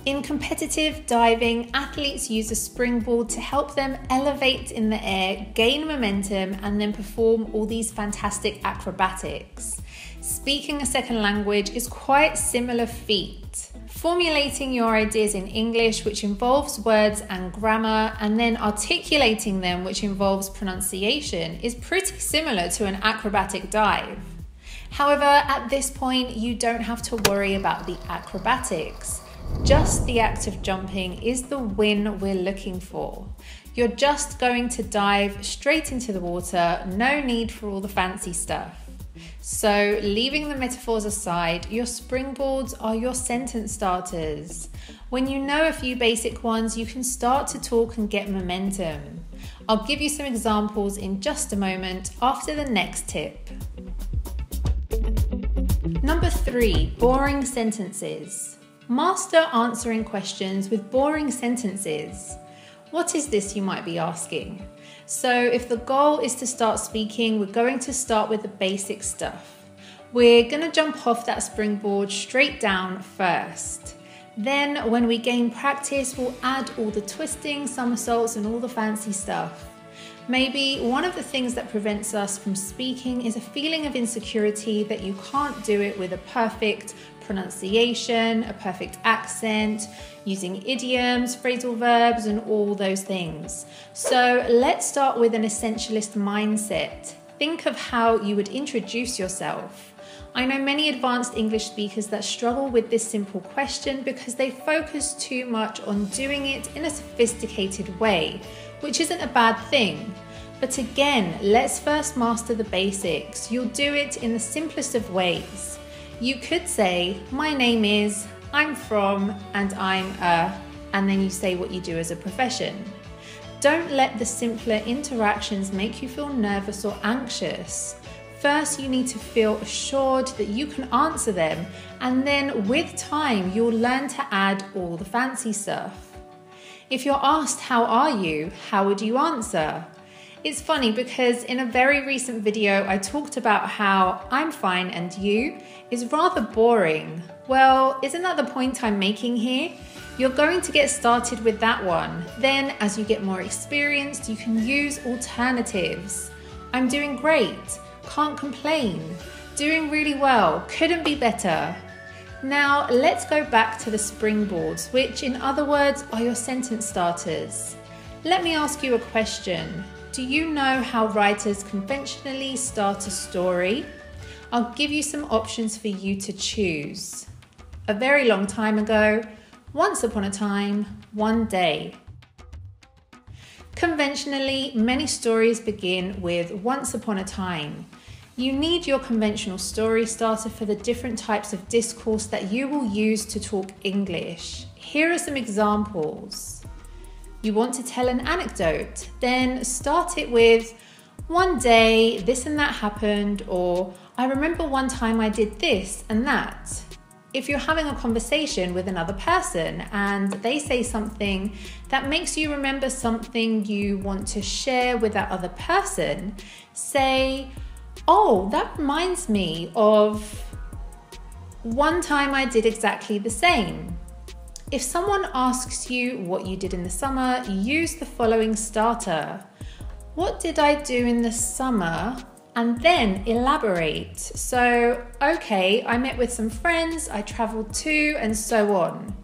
In competitive diving, athletes use a springboard to help them elevate in the air, gain momentum, and then perform all these fantastic acrobatics. Speaking a second language is quite similar feat. Formulating your ideas in English, which involves words and grammar, and then articulating them, which involves pronunciation, is pretty similar to an acrobatic dive. However, at this point, you don't have to worry about the acrobatics. Just the act of jumping is the win we're looking for. You're just going to dive straight into the water, no need for all the fancy stuff. So, leaving the metaphors aside, your springboards are your sentence starters. When you know a few basic ones, you can start to talk and get momentum. I'll give you some examples in just a moment after the next tip. Number 3, boring sentences. Master answering questions with boring sentences. What is this, you might be asking? So if the goal is to start speaking, we're going to start with the basic stuff. We're going to jump off that springboard straight down first. Then when we gain practice, we'll add all the twisting, somersaults, and all the fancy stuff. Maybe one of the things that prevents us from speaking is a feeling of insecurity that you can't do it with a perfect pronunciation, a perfect accent, using idioms, phrasal verbs, and all those things. So let's start with an essentialist mindset. Think of how you would introduce yourself. I know many advanced English speakers that struggle with this simple question because they focus too much on doing it in a sophisticated way, which isn't a bad thing. But again, let's first master the basics. You'll do it in the simplest of ways. You could say, my name is, I'm from, and I'm a, and then you say what you do as a profession. Don't let the simpler interactions make you feel nervous or anxious. First, you need to feel assured that you can answer them, and then with time, you'll learn to add all the fancy stuff. If you're asked, how are you? How would you answer? It's funny because in a very recent video, I talked about how I'm fine and you is rather boring. Well, isn't that the point I'm making here? You're going to get started with that one. Then as you get more experienced, you can use alternatives. I'm doing great, can't complain, doing really well, couldn't be better. Now let's go back to the springboards, which in other words are your sentence starters. Let me ask you a question. Do you know how writers conventionally start a story? I'll give you some options for you to choose. A very long time ago, once upon a time, one day. Conventionally, many stories begin with once upon a time. You need your conventional story starter for the different types of discourse that you will use to talk English. Here are some examples. You want to tell an anecdote, then start it with, one day this and that happened, or I remember one time I did this and that. If you're having a conversation with another person and they say something that makes you remember something you want to share with that other person, say, oh, that reminds me of one time I did exactly the same. If someone asks you what you did in the summer, use the following starter. What did I do in the summer? And then elaborate. So, okay, I met with some friends, I traveled to, and so on.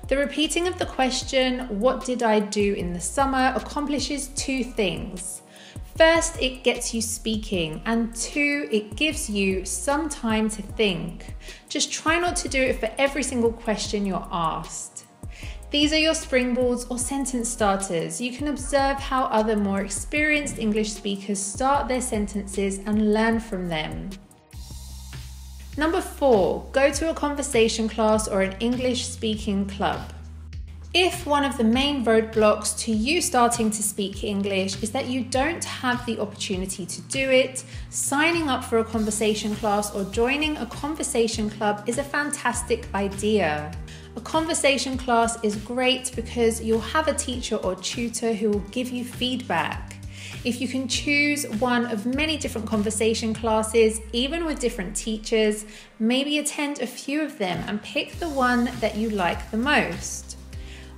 The repeating of the question, what did I do in the summer, accomplishes two things. First, it gets you speaking, and two, it gives you some time to think. Just try not to do it for every single question you're asked. These are your springboards or sentence starters. You can observe how other more experienced English speakers start their sentences and learn from them. Number 4, go to a conversation class or an English speaking club. If one of the main roadblocks to you starting to speak English is that you don't have the opportunity to do it, signing up for a conversation class or joining a conversation club is a fantastic idea. A conversation class is great because you'll have a teacher or tutor who will give you feedback. If you can choose one of many different conversation classes, even with different teachers, maybe attend a few of them and pick the one that you like the most.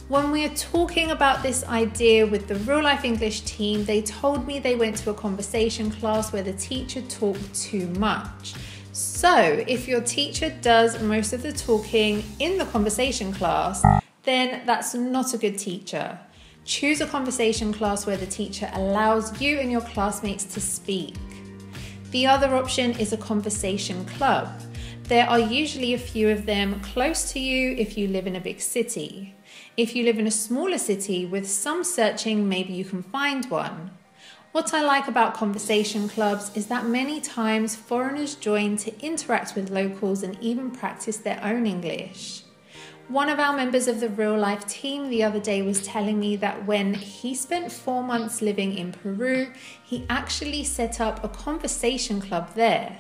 When we are talking about this idea with the Real Life English team, they told me they went to a conversation class where the teacher talked too much. So if your teacher does most of the talking in the conversation class, then that's not a good teacher. Choose a conversation class where the teacher allows you and your classmates to speak. The other option is a conversation club. There are usually a few of them close to you if you live in a big city. If you live in a smaller city, with some searching, maybe you can find one. What I like about conversation clubs is that many times foreigners join to interact with locals and even practice their own English. One of our members of the Real Life team the other day was telling me that when he spent 4 months living in Peru, he actually set up a conversation club there.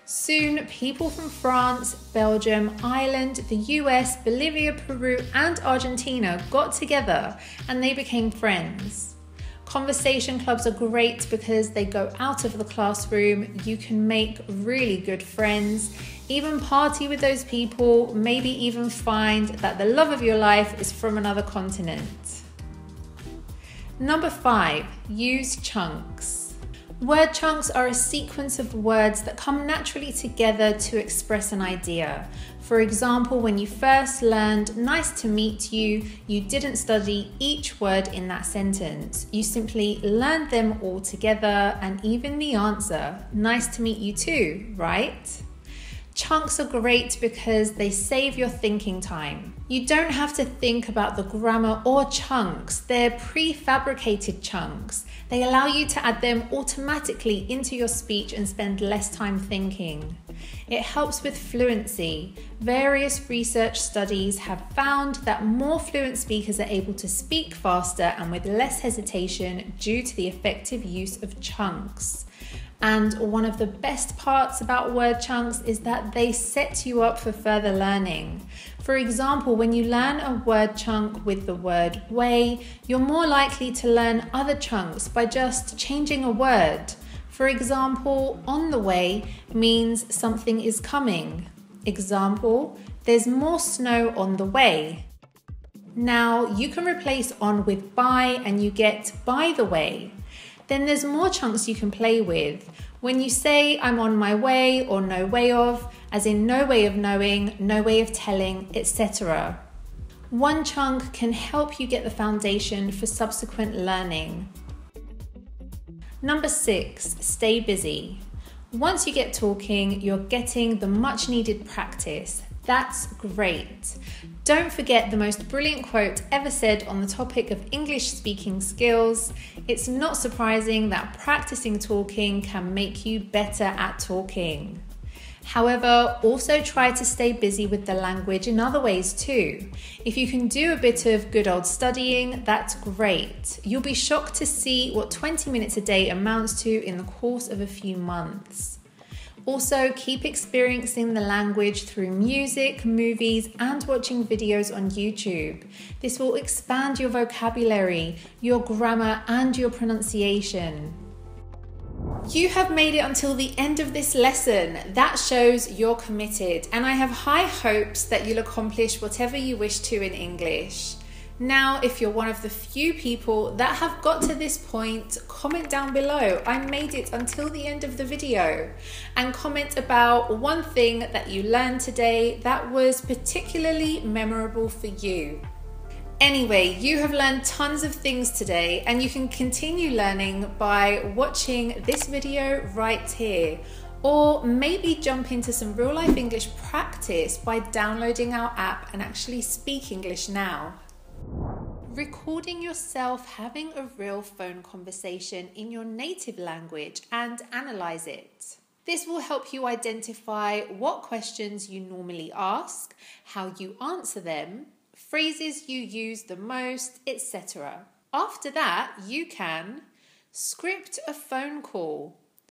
Soon, people from France, Belgium, Ireland, the US, Bolivia, Peru, and Argentina got together and they became friends. Conversation clubs are great because they go out of the classroom, you can make really good friends, even party with those people, maybe even find that the love of your life is from another continent. Number 5, use chunks. Word chunks are a sequence of words that come naturally together to express an idea. For example, when you first learned "nice to meet you," you didn't study each word in that sentence. You simply learned them all together and even the answer, "nice to meet you too," right? Chunks are great because they save your thinking time. You don't have to think about the grammar or chunks. They're prefabricated chunks. They allow you to add them automatically into your speech and spend less time thinking. It helps with fluency. Various research studies have found that more fluent speakers are able to speak faster and with less hesitation due to the effective use of chunks. And one of the best parts about word chunks is that they set you up for further learning. For example, when you learn a word chunk with the word way, you're more likely to learn other chunks by just changing a word. For example, on the way means something is coming. Example, there's more snow on the way. Now you can replace on with by and you get by the way. Then there's more chunks you can play with. When you say I'm on my way or no way of, as in no way of knowing, no way of telling, etc. One chunk can help you get the foundation for subsequent learning. Number 6, stay busy. Once you get talking, you're getting the much needed practice. That's great. Don't forget the most brilliant quote ever said on the topic of English speaking skills. It's not surprising that practicing talking can make you better at talking. However, also try to stay busy with the language in other ways too. If you can do a bit of good old studying, that's great. You'll be shocked to see what 20 minutes a day amounts to in the course of a few months. Also, keep experiencing the language through music, movies, and watching videos on YouTube. This will expand your vocabulary, your grammar, and your pronunciation. You have made it until the end of this lesson. That shows you're committed, and I have high hopes that you'll accomplish whatever you wish to in English. Now, if you're one of the few people that have got to this point, comment down below, I made it until the end of the video, and comment about one thing that you learned today that was particularly memorable for you. Anyway, you have learned tons of things today, and you can continue learning by watching this video right here, or maybe jump into some real life English practice by downloading our app and actually speak English now. Recording yourself having a real phone conversation in your native language and analyze it. This will help you identify what questions you normally ask, how you answer them, phrases you use the most, etc. After that, you can script a phone call.